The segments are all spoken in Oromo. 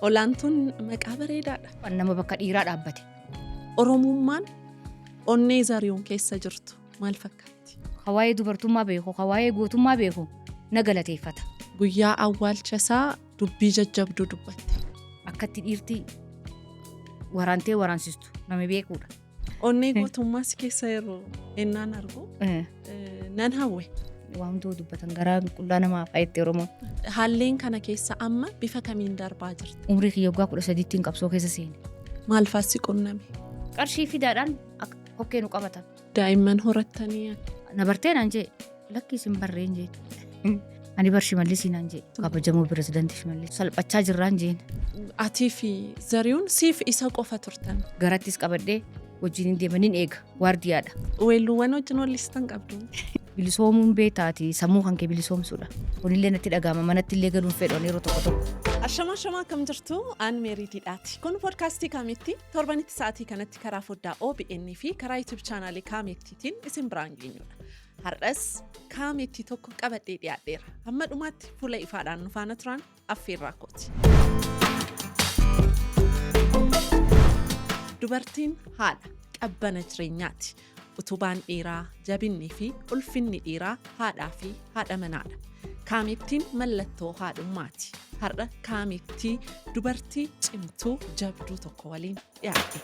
Olaantuun maqaa bareedaadha. Nama bakka dhiiraa dhaabbate. Oromummaan onnee Zarihuun keessa jirtu maal fakkaatti? Hawaayee dubartummaa beeku, hawaayee gootummaa beeku na galateeffata. Guyyaa awwaalcha isaa dubbii jajjabduu dubbatte. Akkatti dhiirtii waraantee waraansistu nama beekuudha. Onnee gootummaas keessa yeroo ennaan argu nan hawwe. Waan hunduu dubbatan garaa qullaa namaa faayetti Oromoon. Haalleen kana keessa amma bifa kamiin darbaa jirti? Umrii kiyya waggaa 13 qabsoo keessa seene. Maal faassi qunname? Qarshii fidaadhaan hokkee nu qabatan. Daa'imman horattanii na bartee naan jee lakki isin barreen jee. Ani bar Shimallisii naan jee kabajamoo pirezidaantii Shimallis salphachaa jirraan jeen. Atii fi Zarihuun siif isa qofa turtan. Garattis qabadhee wajjin deemaniin eega waardiyaadha. Weelluuwwan wajjin wallistan qabdu. Bilisoomuun beetaati sammuu kan kee bilisoomsuudha. Kunillee natti dhagahama manatti illee galuun fedhan yeroo tokko. Ashama akkam jirtu aan meeriidhaati. Kun poodkaastii Kaametti torbanitti sa'aatii kanatti karaa foddaa OBN fi karaa YouTube chaanaalii Kaamettiitiin isin biraan geenyudha. Har'as Kaametti tokko qabadhee dhiyaadheera. Hamma dhumaatti fuula ifaadhaan nu faana turan affeerraa kooti. Dubartiin haadha qabbana jireenyaati. Utubaan dhiiraa, jabinni fi ulfinni dhiiraa haadhaa fi haadha manaadha. Kaamettiin mallattoo haadhummaati. Har'a Kaamettii dubartii cimtuu jabduu tokko waliin dhiyaate.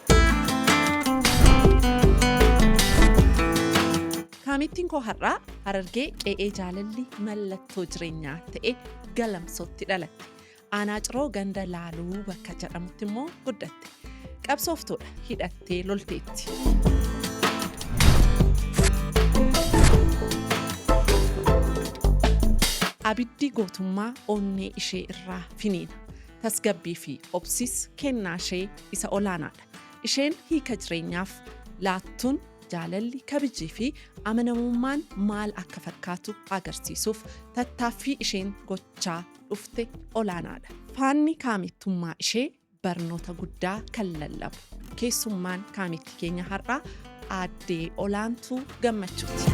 Kaamettiin koo har'aa Harargee qe'ee jaalalli mallattoo jireenyaa ta'e Galamsootti dhalatte. Aanaa Ciroo ganda Laaluu bakka jedhamutti immoo guddatte. Qabsooftuudha hidhattee lolteetti. Abiddi gootummaa onnee ishee irraa finiina. Tasgabbii fi obsis kennaa ishee isa olaanaadha. Isheen hiika jireenyaaf laattuun jaalalli kabajii fi amanamummaan maal akka fakkaatu agarsiisuuf tattaaffii isheen gochaa dhufte olaanaadha. Faanni kaamettummaa ishee barnoota guddaa kan lallabu. Keessummaan Kaametti keenya har'aa aaddee Olaantuu Gammachuuti.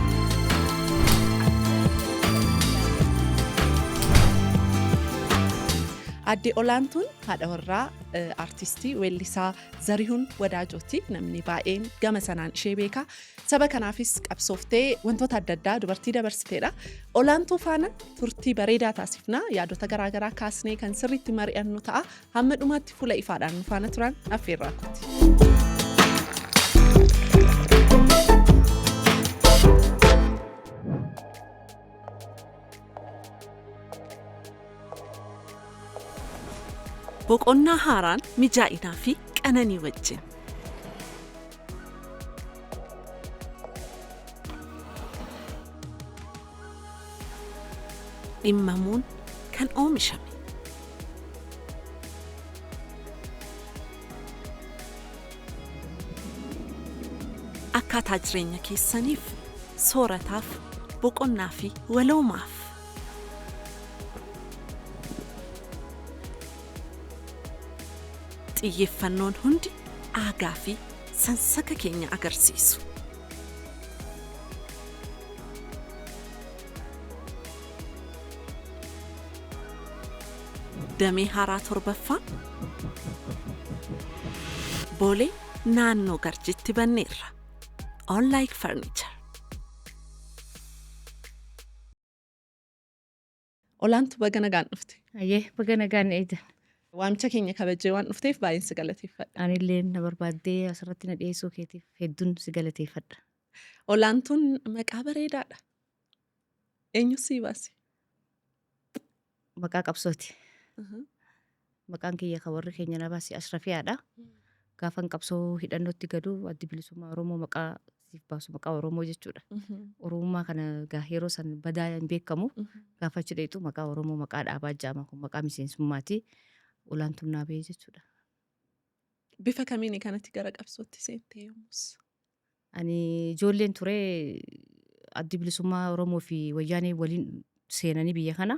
Aaddee Olaantuun haadha warraa artistii weellisaa Zarihuun Wadaajooti. Namni baay'een gama sanaan ishee beeka. Saba kanaafis qabsooftee wantoota adda addaa dubartii dabarsiteedha. Olaantuu faana turtii bareedaa taasifnaa yaadota garaagaraa kaasnee kan sirriitti mari'annu ta'a. Hamma dhumaatti fuula ifaadhaan nu faana turan affeerraa kooti. Boqonnaa haaraan mijaa'inaa fi qananii wajjin. Dhimmamuun kan oomishame. Akkaataa jireenya keessaniif, soorataaf, boqonnaa fi waloomaaf. Xiyyeeffannoon hundi aagaa fi sansaka keenya agarsiisu. Damee haaraa torbaffaa Boolee naannoo Garjitti banneerra. Onlaayik Farniichar. Olaantuu baga nagaan dhufte. Ayyee baga nagaan eeda. Waamicha keenya kabajee waan dhufteef baay'een si galateeffadha. Anillee na barbaaddee asirratti na dhiyeessuu keetiif hedduun si galateeffadha. Olaantuun maqaa bareedaadha. Eenyu sii baase? Maqaa qabsooti. Maqaan kiyya kan warri keenya na baase Ashrafiyaadha. Gaafan qabsoo hidhannootti gadu addi bilisummaa Oromoo maqaa siif baasu maqaa Oromoo jechuudha. Oromummaa kana yeroo san badaa hin beekamu. Gaafa achi dheetu maqaa Oromoo maqaa dhaabaa jedhama kun maqaa miseensummaati. Olaantuun naa bahee jechuudha. Bifa kamiin kanatti gara qabsootti seentee yommus? Ani ijoolleen ture addi bilisummaa Oromoo fi wayyaanee waliin seenanii biyya kana.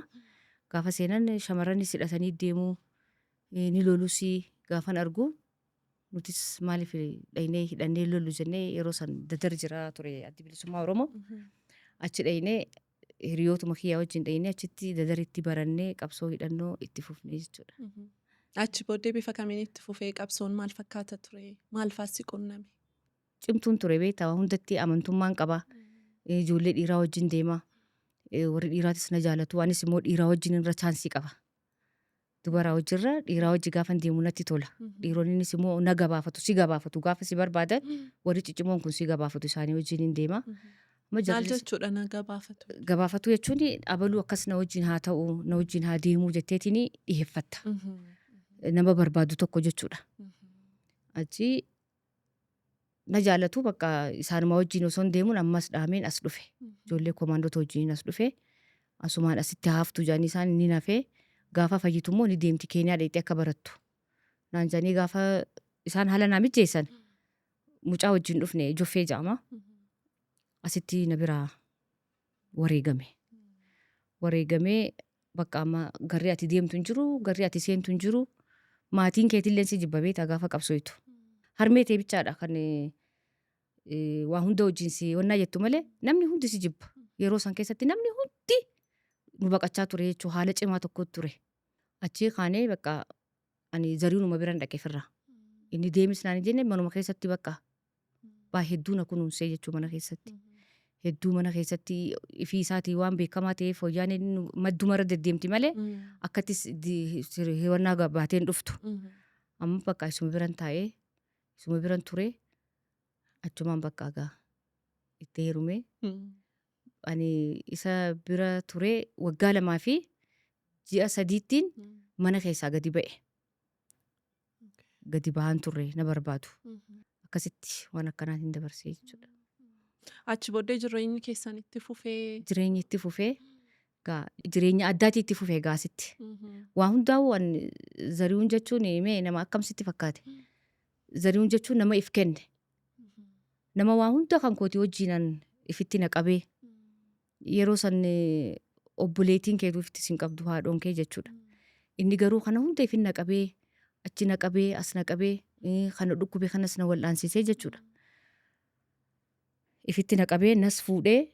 Gaafa seenan shamarranis hidhatanii deemuu ni lolusii gaafan argu. Nutis maaliif dhaynee hidhannee lollu jennee yeroo san dadar jira ture addi bilisummaa Oromoo. Achi dhaynee hiriyootuma kiyyaa wajjin dhaynee achitti dadaritti barannee qabsoo hidhannoo itti fufnee jechuudha. Achi booddee bifa kamiin itti fufee qabsoon maal fakkaata ture? Maal faasi qunname? Cimtuun ture beektaa waan hundatti amantummaan qaba. Ijoollee dhiiraa wajjin deema. Warri dhiiraatis na jaalatu. Anis immoo dhiiraa wajjin irra chaansii qaba. Dubaraa wajjirra dhiiraa wajji gaafa deemu natti tola. Dhiironnis immoo na gabaafatu, si gabaafatu. Gaafa si barbaadan warri ciccimoon kun si gabaafatu isaanii wajjin hin deema. Maal jechuudha na gabaafatu? Gabaafatu jechuun abaluu akkas na wajjin haa ta'u, na wajjin haa deemuu jetteetiin dhiyeeffatta. Nama barbaadu tokko jechuudha. Achi na jaalatu bakka isaanuma wajjin osoo hin deemuun ammas dhaameen as dhufe. Ijoollee komaandoota wajjin as dhufe. Asumaan asitti haaftu jedhanii isaan ni nafee gaafa fayyitu immoo ni deemti Keeniyaa dheexee akka barattu. Naan jedhanii gaafa isaan haala naa mijeessan mucaa wajjin dhufne Joffee jedhama. Asitti na biraa wareegame. Wareegamee bakka amma garri ati deemtu hin jiru, garri ati seentu hin jiru. Maatiin keetillee si jibba beektaa gaafa qabsooytu. Harmee tee bichaadha kan waa hunda wajjin si wannaa jettu malee namni hundi si jibba. Yeroo san keessatti namni hundi nu baqachaa ture jechuun haala cimaa tokkotu ture. Achii kaanee bakka ani Zarihuunuma biraan dhaqee firra. Inni deemis naan jenne manuma keessatti bakka hedduu na kunuunsee jechuu mana keessatti. Hedduu mana keessatti ifii isaatii waan beekamaa ta'eef Wayyaaneen maddumarra deddeemti malee akkattis hewannaa baateen dhuftu. Amma bakka isuma biran taa'ee isuma biran ture achumaan bakka agaa itti heerume. Ani isa bira ture waggaa 2 fi ji'a 3 mana keessaa gadi ba'e. Gadi ba'aan turre na barbaadu. Akkasitti waan akkanaatiin dabarsee jechuudha. Achi booddee jireenyi keessan itti fufee? Jireenyi itti fufee jireenya addaati itti fufee gaasitti. Waa hundaa'u Zarihuun jechuun mee nama akkamsitti fakkaate? Zarihuun jechuun nama if kenne. Nama waa hunda kan kooti wajjinan ifitti na qabee. Yeroo san obboleetiin keetu ifitti sin qabdu haadhoon kee jechuudha. Inni garuu kana hunda ifin na qabee, achi na qabee, as na qabee, kana dhukkubee kanas na wal'aansisee jechuudha. Ifitti na qabee nas fuudhee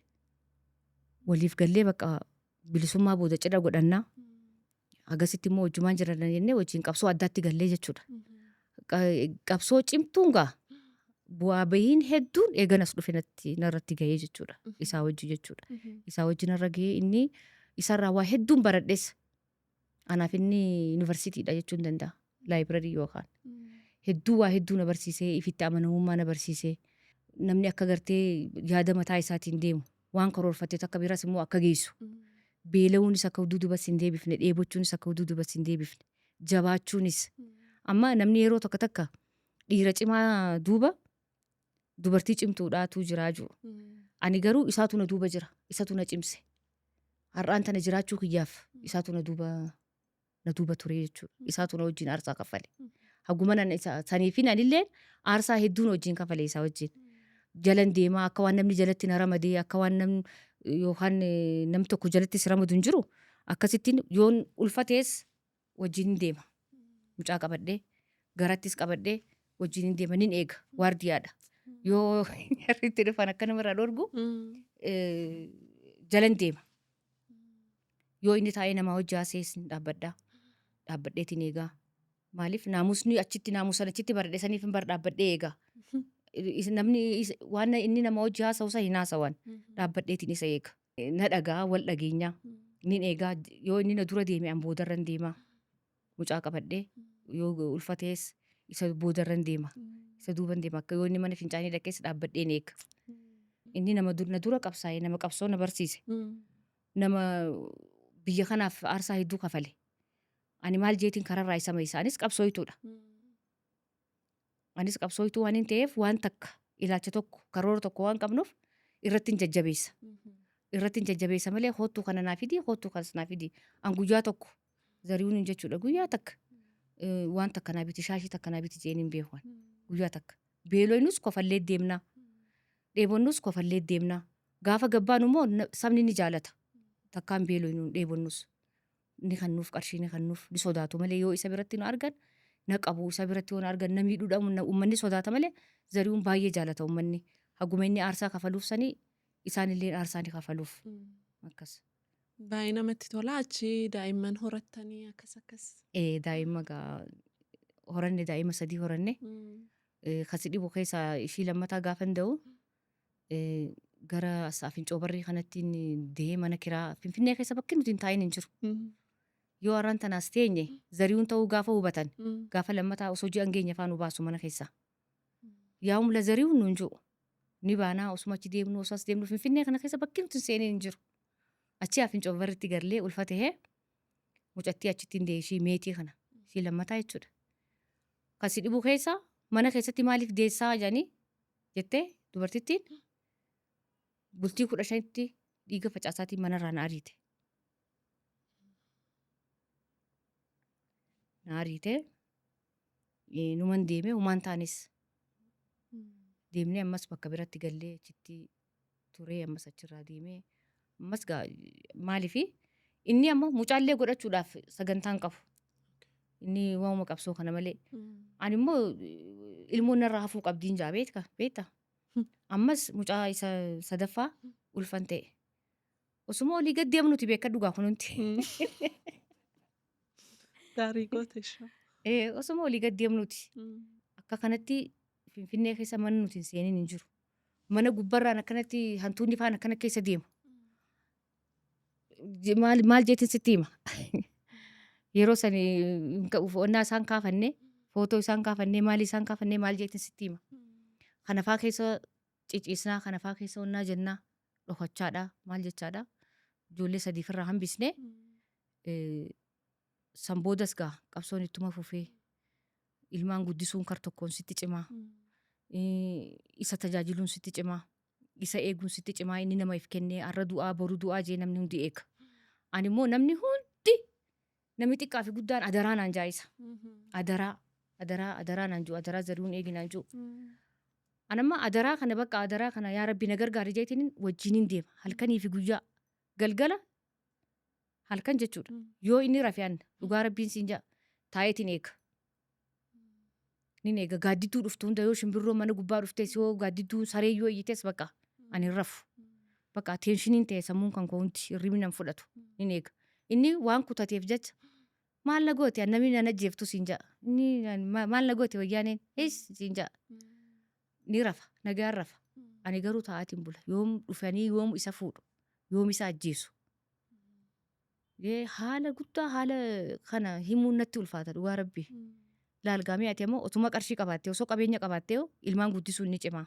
waliif gallee bakka bilisummaa booda cidha godhannaa. Agasitti immoo wajjumaan jiran jennee wajjin qabsoo addaatti gallee jechuudha. Qabsoo cimtuun gaa bu'aa bahiin hedduun eeganas dhufe narratti gahee jechuudha. Isaa wajji jechuudha. Isaa wajji narra gahee inni isarraa waa hedduun baradheessa. Anaaf inni yuunivarsiitiidha jechuun danda'a. Laayibirarii yookaan. Hedduu waa hedduu na barsiisee, ifitti amanamummaa na barsiisee. Namni akka gartee yaada mataa isaatiin deemu. Waan karoorfatee akka biraas immoo akka geessu. Beela'uunis akka dudubas hin deebifne, dheebochuunis akka dudubas hin deebifne. Jabaachuunis. Amma namni yeroo tokko takka dhiira cimaa duuba dubartii cimtuudhaatu jiraa jiru. Ani garuu isaatu na duuba jira. Isatu na cimse. Har'aan tana jiraachuu kiyyaaf isaatu na duuba ture jechuudha. Isaatu na wajjin aarsaa kaffale. Haguma saniifin anillee aarsaa hedduun wajjin kaffale isaa wajjin. Jalan deemaa akka waan namni jalatti na ramadee akka waan namni yookaan namni tokko jalattis ramadu hin jiru. Akkasittiin yoon ulfatees wajjin deema. Mucaa qabadhee garattis qabadhee wajjin deema nin eega waardiyaadha. Yoo irratti dhufan akka namarraa dhorgu jalan deema. Yoo inni taa'ee namaa hojii haasees dhaabbadhaa. Dhaabbadheetiin eegaa. Maaliif naamusni achitti naamusan achitti baradhe saniif hin dhaabbadhee eegaa. Namni waan inni nama hojii haasa'uusa hin haasawan. Dhaabbadheetiin isa eega. Na dhagaa wal dhageenyaa. Nin eegaa yoo inni na dura deeme an boodarran deema. Mucaa qabadhee yoo ulfatees isa boodarran deema. Isa duuban deema akka yoo inni mana fincaanii dhaqees dhaabbadheen eega. Inni nama na dura qabsaa'ee nama qabsoo na barsiise. Nama biyya kanaaf aarsaa hedduu kafale. Ani maal jeetiin kararraa isa mayisa. Anis qabsooytuudha. Anis qabsooytuu waan hin ta'eef waan takka ilaalcha tokko karoora tokko waan qabnuuf irratti hin jajjabeessa. Irratti hin jajjabeessa malee hoottuu kana naa fidi, hoottuu kanas naa fidi. An guyyaa tokko Zarihuun jechuudha guyyaa takka waan takka naa biti shaashii takka naa biti jeen hin beekuun. Guyyaa takka. Beelooynus kofallee deemnaa. Dheebonnus kofallee deemnaa. Gaafa gabbaan immoo sabni ni jaalata. Takkaan beelooynuun dheebonnus. Ni kannuuf qarshii ni kannuuf ni sodaatu malee yoo isa biratti nu argan na qabu isa biratti yoo nu argan na miidhuudhaan uummanni sodaata malee Zarihuun baay'ee jaalata uummanni. Haguma inni aarsaa kafaluuf sanii isaanillee aarsaa ni kafaluuf. Akkas. Baay'ee namatti tola achi daa'imman horattanii akkas. Daa'imma horanne daa'ima 3 horanne kasi dhibu keessaa ishii lammataa gaafan da'u gara Afincoo Barrii kanattiin deemee mana kiraa Finfinnee keessa bakki nuti hin taa'in hin jiru. Yoo har'aan tanaas teenye zari'uun ta'uu gaafa hubatan gaafa lammataa osoo ji'an geenya faa nu baasu mana keessaa. Yaa'umla zari'uun nuun jiru. Ni baanaa osuma achi deemnu osoo as deemnu Finfinnee kana keessa bakki nuti hin seenin hin jiru. Achi Afincoo Barriitti garlee ulfatee mucattii achittiin deeshii meetii kana ishii lammataa jechuudha. Kasi dhibu keessa mana keessatti maaliif deessaa jedhanii jettee dubartittiin bultii 15tti dhiiga facaasaatiin manarraa na ariite. Na ariite numan deemee humaan taanis deemnee ammas bakka biratti gallee achitti turee ammas achirraa deemee ammas maaliifi inni ammoo mucaallee godhachuudhaaf sagantaan qabu. Inni waanuma qabsoo kana malee. Ani immoo ilmoon narraa hafuu qabdiin jaa beekta. Ammas mucaa isa sadaffaa ulfan ta'e. Osuma olii gad deemnuti beekka dhugaa kunuunti. Gaarii goote shoo. Osuma olii gad deemnuti. Akka kanatti Finfinnee keessa mana nuti hin seenin hin jiru. Mana gubbarraan akkanatti hantuunni faan akkana keessa deemu. Maal jeetin sitti hima? Yeroo sani onnaa isaan kaafannee footoo isaan kaafannee maal isaan kaafannee maal jeetin sitti hima? Kanafaa keessa ciciisnaa kanafaa keessa onnaa jennaa dhokachaadhaa maal jechaadhaa ijoollee 3 irraa hambisnee san boodas qabsoon ittuma fufee ilmaan guddisuun kar tokkoon sitti cimaa isa tajaajiluun sitti cimaa isa eeguun sitti cimaa inni nama if kennee har'a du'aa boru du'aa jee namni hundi eega. Ani immoo namni hundi namni xiqqaa fi guddaan adaraa naan jaayisa. Adaraa naan jiru adaraa zari'uun eegi naan jiru. Anamma adaraa kana bakka adaraa kana yaa Rabbi na gargaari jeetiin wajjiniin deema halkanii fi guyyaa galgala halkan jechuudha. Yoo inni rafean dhugaa Rabbiin siin jaa taayetiin eega. Nin eega gaaddiduu dhuftu hunda yoo shimbirroo mana gubbaa dhuftees yoo gaaddiduu saree yoo iyyites bakka ani rafu. Bakka attenshiniin ta'e sammuun kan koo hundi hirribni nan fudhatu nin eega. Inni waan kutateef jecha maal na goote namni na ajjeeftu siin jaa. Maal na goote wayyaaneen siin jaa. Ni rafa nagaan rafa. Ani garuu taa'atiin bula yoom dhufanii yoom isa fuudhu yoom isa ajjeesu. Haala guddaa haala kana himuun natti ulfaata dhugaa Rabbi. Laalgaamii ati ammoo otuma qarshii qabaattee osoo qabeenya qabaattee ilmaan guddisuun ni cimaa.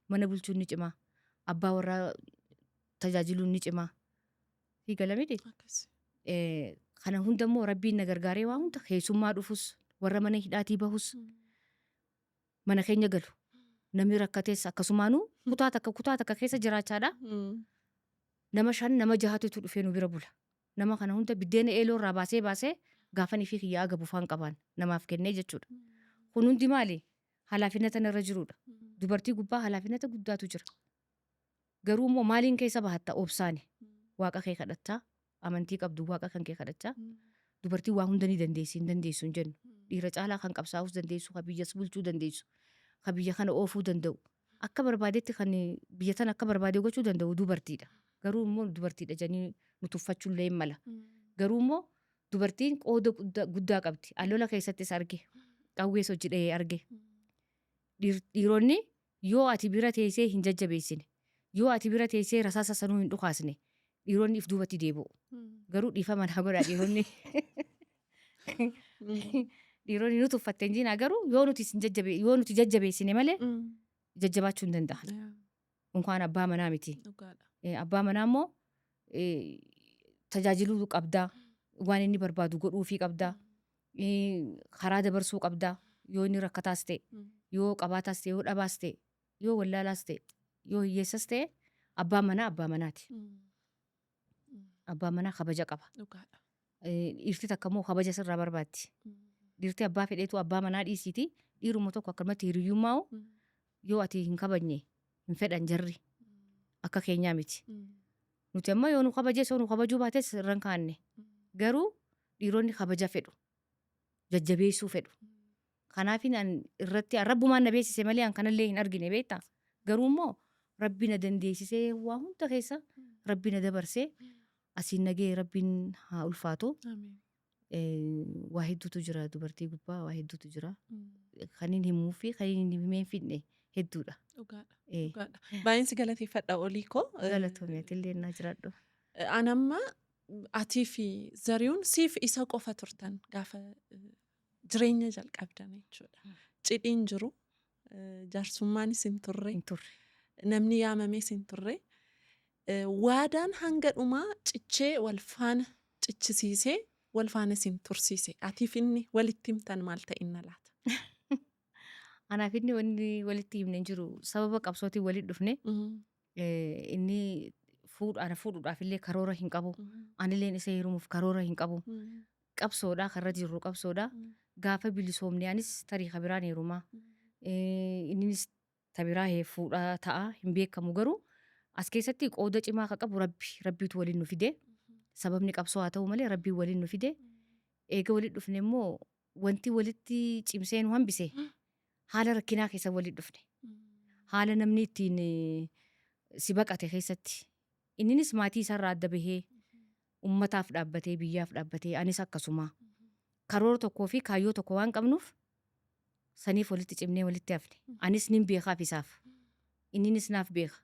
Mana bulchuun ni cimaa. Abbaa warraa tajaajiluun ni cimaa. Hiigalamidhe. Kana hunda immoo Rabbiin na gargaaree waa hunda keessummaa dhufus warra mana hidhaatii bahus mana keenya galu. Namni rakkatees akkasumaanuu kutaa takka keessa jiraachaadha. Nama 5 nama 6tu dhufee nu bira bula. Nama kana hunda biddeena eeloo irraa baasee gaafanii fi kiyyaa aga bufaan qabaan namaaf kennee jechuudha. Kun hundi maali? Halaafinata narra jiruudha. Dubartii gubbaa halaafinata guddaatu jira. Garuu immoo maaliin keessa bahatta obsaani? Waaqa kee kadhachaa, amantii qabdu waaqa kan kee kadhachaa. Dubartii waa hunda ni dandeessi hin dandeessu hin jennu. Dhiira caalaa kan qabsaa'uus dandeessu, kan biyyas bulchuu dandeessu, kan biyya kana oofuu danda'u. Akka barbaadetti kan biyya tana akka barbaade gochuu danda'u dubartiidha. Garuu immoo dubartiidha jennee nu tuffachuullee hin mala. Garuu immoo dubartiin qooda guddaa qabdi. Allola keessattis arge. Qawwees hojii dhahee arge. Dhiironni yoo ati bira teessee hin jajjabeessine, yoo ati bira teessee rasaasa sanuu hin dhukaasne, dhiironni if duubatti deebi'u. Garuu dhiifama naa godhaa dhiironni. Dhiironni nu tuffatteen jiinaa garuu yoo nuti jajjabeessine malee jajjabaachuu hin danda'an. Unkaan abbaa manaa miti. Abbaa manaa immoo tajaajiluu qabdaa. Waan inni barbaadu godhuufii qabdaa. Karaa dabarsuu qabdaa. Yoo inni rakkataas ta'e, yoo qabaataas ta'e, yoo dhabaas ta'e, yoo wallaalaas ta'e, yoo hiyyeessas ta'e abbaa manaati. Abbaa manaa kabaja qaba. Dhiirti takka immoo kabaja sirraa barbaaddi. Dhiirti abbaa fedheetu abbaa manaa dhiisiiti. Dhiiruma tokko akkanumatti hiriyyummaa'u yoo ati hin kabajne hin fedhan jarri akka keenyaa miti. Nuti amma yoo nu kabajees yoo nu kabajuu baates irraan kaanne. Garuu dhiironni kabaja fedhu. Jajjabeessuu fedhu. Kanaaf irratti rabbumaan na beeksise malee an kanallee hin argine beektaa. Garuu immoo rabbi na dandeessisee waa hunda keessa rabbi na dabarsee asiin nagee rabbiin haa ulfaatu. Amiin. Waa hedduutu jira dubartii gubbaa waa hedduutu jira. Kan inni himuu fi kan inni himee hin fidne hedduudha. Dhugaadha. Dhugaadha. Baay'een si galateeffadha olii koo. Galatoomeetillee naa jiraadhu. Anamma atii fi Zariyuun siif isa qofa turtan gaafa jireenya jalqabdan jechuudha. Cidhiin jiru. Jaarsummaan isin turre. Hin turre. Namni yaamamee isin turre. Waadaan hanga dhumaa cichee wal faana cichisiisee wal faana isin tursiise. Atiif inni walitti himtan maal ta'inna laata? Anaaf inni wanni walitti himne hin jiru sababa qabsootiin walitti dhufne inni ana fuudhuudhaaf illee karoora hin qabu. Anilleen isa heerumuuf karoora hin qabu. Qabsoodhaa karra jirru qabsoodhaa. Gaafa bilisoomne anis tarii kabiraan heerumaa. Innis tabiraa fuudhaa ta'a hin beekamu garuu as keessatti qooda cimaa akka qabu rabbiitu waliin nu fide. Sababni qabsoo haa ta'u malee rabbiin waliin nu fide. Eega walitti dhufne immoo wanti walitti cimsee nu hambise haala rakkinaa keessa walitti dhufne. Haala namni ittiin si baqate keessatti. Inninis maatii isaarraa adda bahee ummataaf dhaabbatee biyyaaf dhaabbatee anis akkasuma karoora tokkoo fi kaayyoo tokko waan qabnuuf saniif walitti cimnee walitti hafne. Anis nin beekaaf isaaf. Inninis naaf beeka.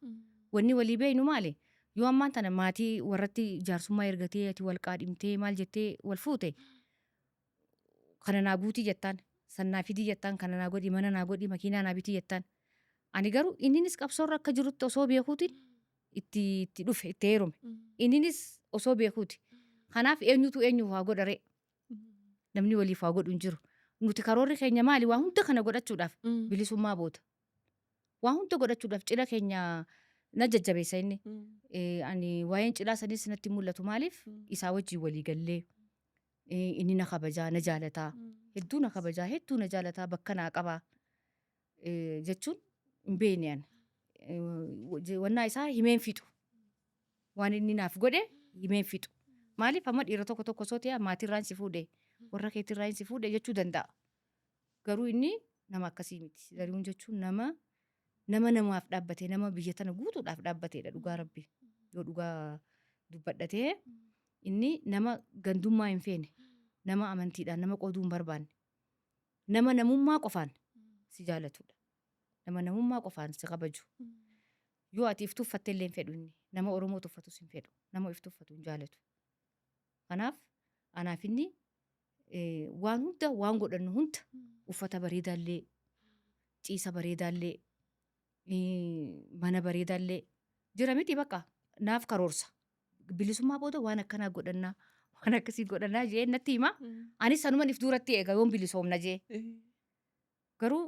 Wanni walii beeynu maali? Yoo ammaan tana maatii warratti jaarsummaa ergatee ati wal qaadhimtee maal jettee wal fuute kana naa guutii jettaan sannaa fidii jettaan kana naa godhi mana naa godhi makiinaa naa bitii jettaan. Ani garuu inninis qabsoorra akka jirutti osoo beekuutiin itti dhufe itti heerume. Inninis osoo beekuuti. Kanaaf eenyutu eenyuuf haa godharee? Namni waliif haa godhu hin jiru. Nuti karoorri keenya maali? Waa hunda kana godhachuudhaaf bilisummaa boota. Waa hunda godhachuudhaaf cidha keenya na jajjabeessa inni. Ani waa'een cidhaa sanis natti mul'atu maaliif isaa wajjin walii gallee inni na kabajaa na jaalataa hedduu na kabajaa hedduu na jaalataa bakka naa qabaa jechuun hin beekne ani. Wannaa isaa himeen fixu. Waan inni naaf godhe himeen fixu. Maaliif amma dhiira tokko tokko soo ta'e maatirraan si fuudhe warra keetirraan si fuudhe jechuu danda'a. Garuu inni nama akkasii miti. Zariyuun jechuun nama namaaf dhaabbatee nama biyya tana guutuudhaaf dhaabbateedha dhugaa rabbi. Yoo dhugaa dubbadhatee inni nama gandummaa hin feene nama amantiidhaan nama qooduu hin barbaanne nama namummaa qofaan si jaalatudha. Nama namummaa qofaan si kabaju. Yoo ati if tuffatte illee hin fedhu inni nama Oromoo tuffatus hin fedhu nama if tuffatu hin jaalatu. Kanaaf anaaf inni waan hunda waan godhannu hunda uffata bareedaallee ciisa bareedaallee mana bareedaallee jira miti bakka naaf karoorsa. Bilisummaa booda waan akkanaa godhannaa waan akkasii godhannaa jee natti hima. Anis sanuman if duratti eega yoon bilisoomna jee. Garuu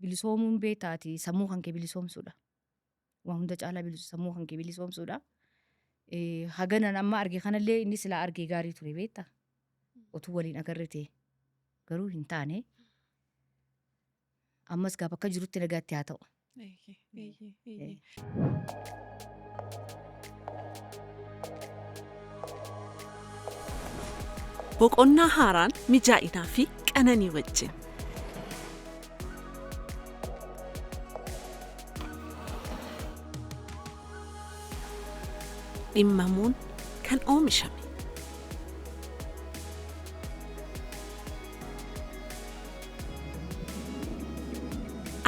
bilisoomuun beektaati sammuu kan kee bilisoomsuudha. Waan hunda caalaa sammuu kan kee bilisoomsuudha. Haganan amma arge kanallee inni silaa argee gaarii ture beektaa. Otuu waliin agarre ta'e garuu hin taane. Ammas gaa bakka jirutti nagaatti haa ta'u. Boqonnaa haaraan mijaa'inaa fi qananii wajjin. Dhimmamuun kan oomishame.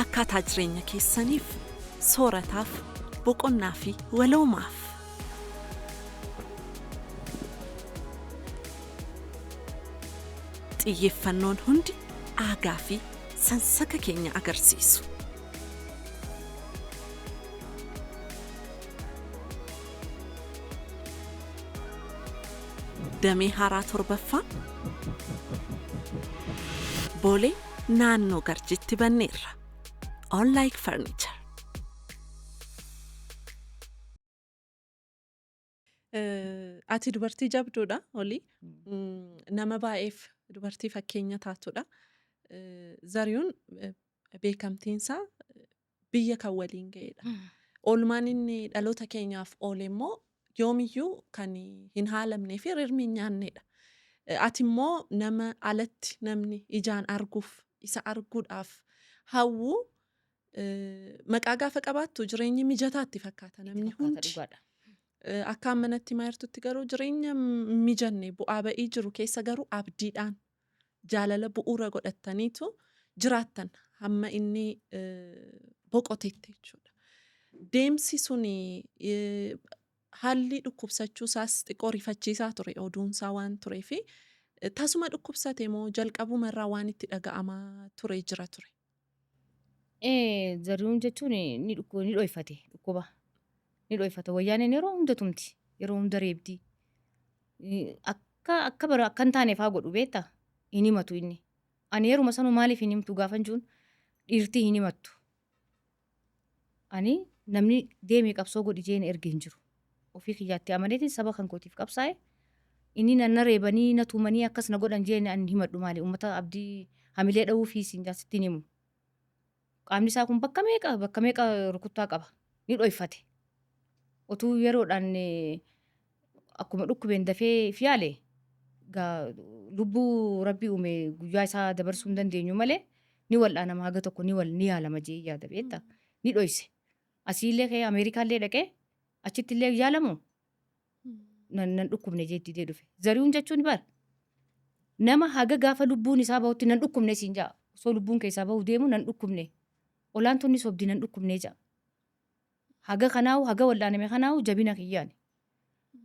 Akkaataa jireenya keessaniif soorataaf boqonnaa fi waloomaaf. Xiyyeeffannoon hundi aagaa fi sansaka keenya agarsiisu. Damee haaraa torbaffaa Boolee naannoo Garjitti banneerra. All like furniture. Ati dubartii jabduudha Olii. Nama baay'eef dubartii fakkeenya taatudha. Zariyuun beekamtiinsaa biyya kan waliin ga'edha. Oolmaan inni dhaloota keenyaaf oole immoo yoomiyyuu kan hin haalamnee fi rirmi hin nyaannedha. Ati immoo nama alatti namni ijaan arguuf isa arguudhaaf hawwu maqaa gaafa qabaattu jireenyi mijataatti fakkaata namni hundi. akkaan manatti maayirtutti garuu jireenya mijanne bu'aa ba'ii jiru keessa garuu abdiidhaan jaalala bu'uura godhataniitu jiraattan hamma inni boqotetti jechuudha. Deemsi suni haalli dhukkubsachuusaas xiqqoo rifachiisaa ture oduunsaa waan tureefi tasuma dhukkubsate moo jalqabumarraa waan itti dhaga'amaa ture jira ture. Zarihuun jechuun ni dhoyfate dhukkuba. Ni dhoyfata wayyaaneen yeroo hunda tumti. Yeroo hunda reebdi. Akka hin taaneef haa godhu beektaa? Hin himatu inni. Ani yeruma sanuu maaliif hin himtu gaafan jiruun dhiirtii hin himattu. Ani namni deemee qabsoo godhi jeen erga hin jiru. Ofii kiyyaatti amaneetiin saba kan kootiif qabsaa'e. Inni na reebanii na tumanii akkas na godhan jeen ani himadhu maali uummata abdii hamilee dha'uu fi siin jaasittiin himu. Qaamni isaa kun bakka meeqa rukuttaa qaba. Ni dhoyfate. Otuu yeroodhaan akkuma dhukkubeen dafee fi yaale lubbuu rabbii uume guyyaa isaa dabarsuu hin dandeenyu malee ni wal'aanama haga tokko ni yaalama jee yaada beektaa. Ni dhoyse. Asiillee ka'ee Ameerikaallee dhaqee achitti illee yaalamu nan dhukkubne jeetti dhufe. Zarihuun jechuun bara nama haga gaafa lubbuun isaa bahutti nan dhukkubne siin jaa. Osoo lubbuun keessaa bahu deemu nan dhukkubne. Olaantoonni sobdii nan dhukkubne jaa. Haga kanaawu haga wal'aaname kanaawu jabina kiyyaani.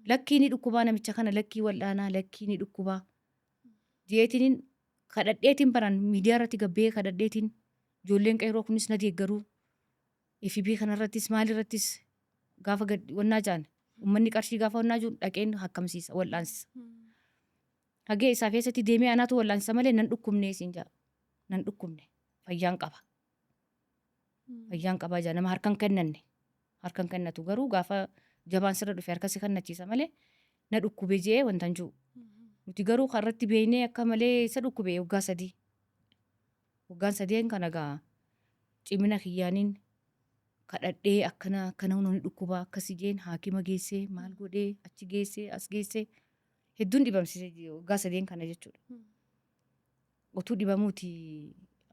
Lakkii ni dhukkubaa namicha kana lakkii wal'aanaa lakkii ni dhukkubaa. Jeetiin kadhadheetiin baran miidiyaa irratti gabbee kadhadheetiin ijoolleen qeeroo kunis na deeggaruu. FB kanarrattis maalirrattis gaafa wannaa jaan uummanni qarshii gaafa wannaa jiru dhaqeen hakkamsiisa wal'aansisa. Hagee isaa keessatti deemee anaatu wal'aansisa malee nan dhukkubne siin jaa. Nan dhukkubne fayyaan qaba. Fayyaan qabaa jaa nama harkan kennanne. Harkan kennatu garuu gaafa jabaan sirra dhufe harkasi kennachiisa malee na dhukkube jee wanta hin jiru. Nuti garuu karratti beeynee akka malee isa dhukkube waggaa 3. Waggaan 3 kana gaa cimina kiyyaaniin kadhadhee akkana hundi dhukkubaa akkasii jeen haakima geessee maal godhee achi geessee as geessee hedduun dhibamsiisee waggaa 3 kana jechuudha. Otuu dhibamuuti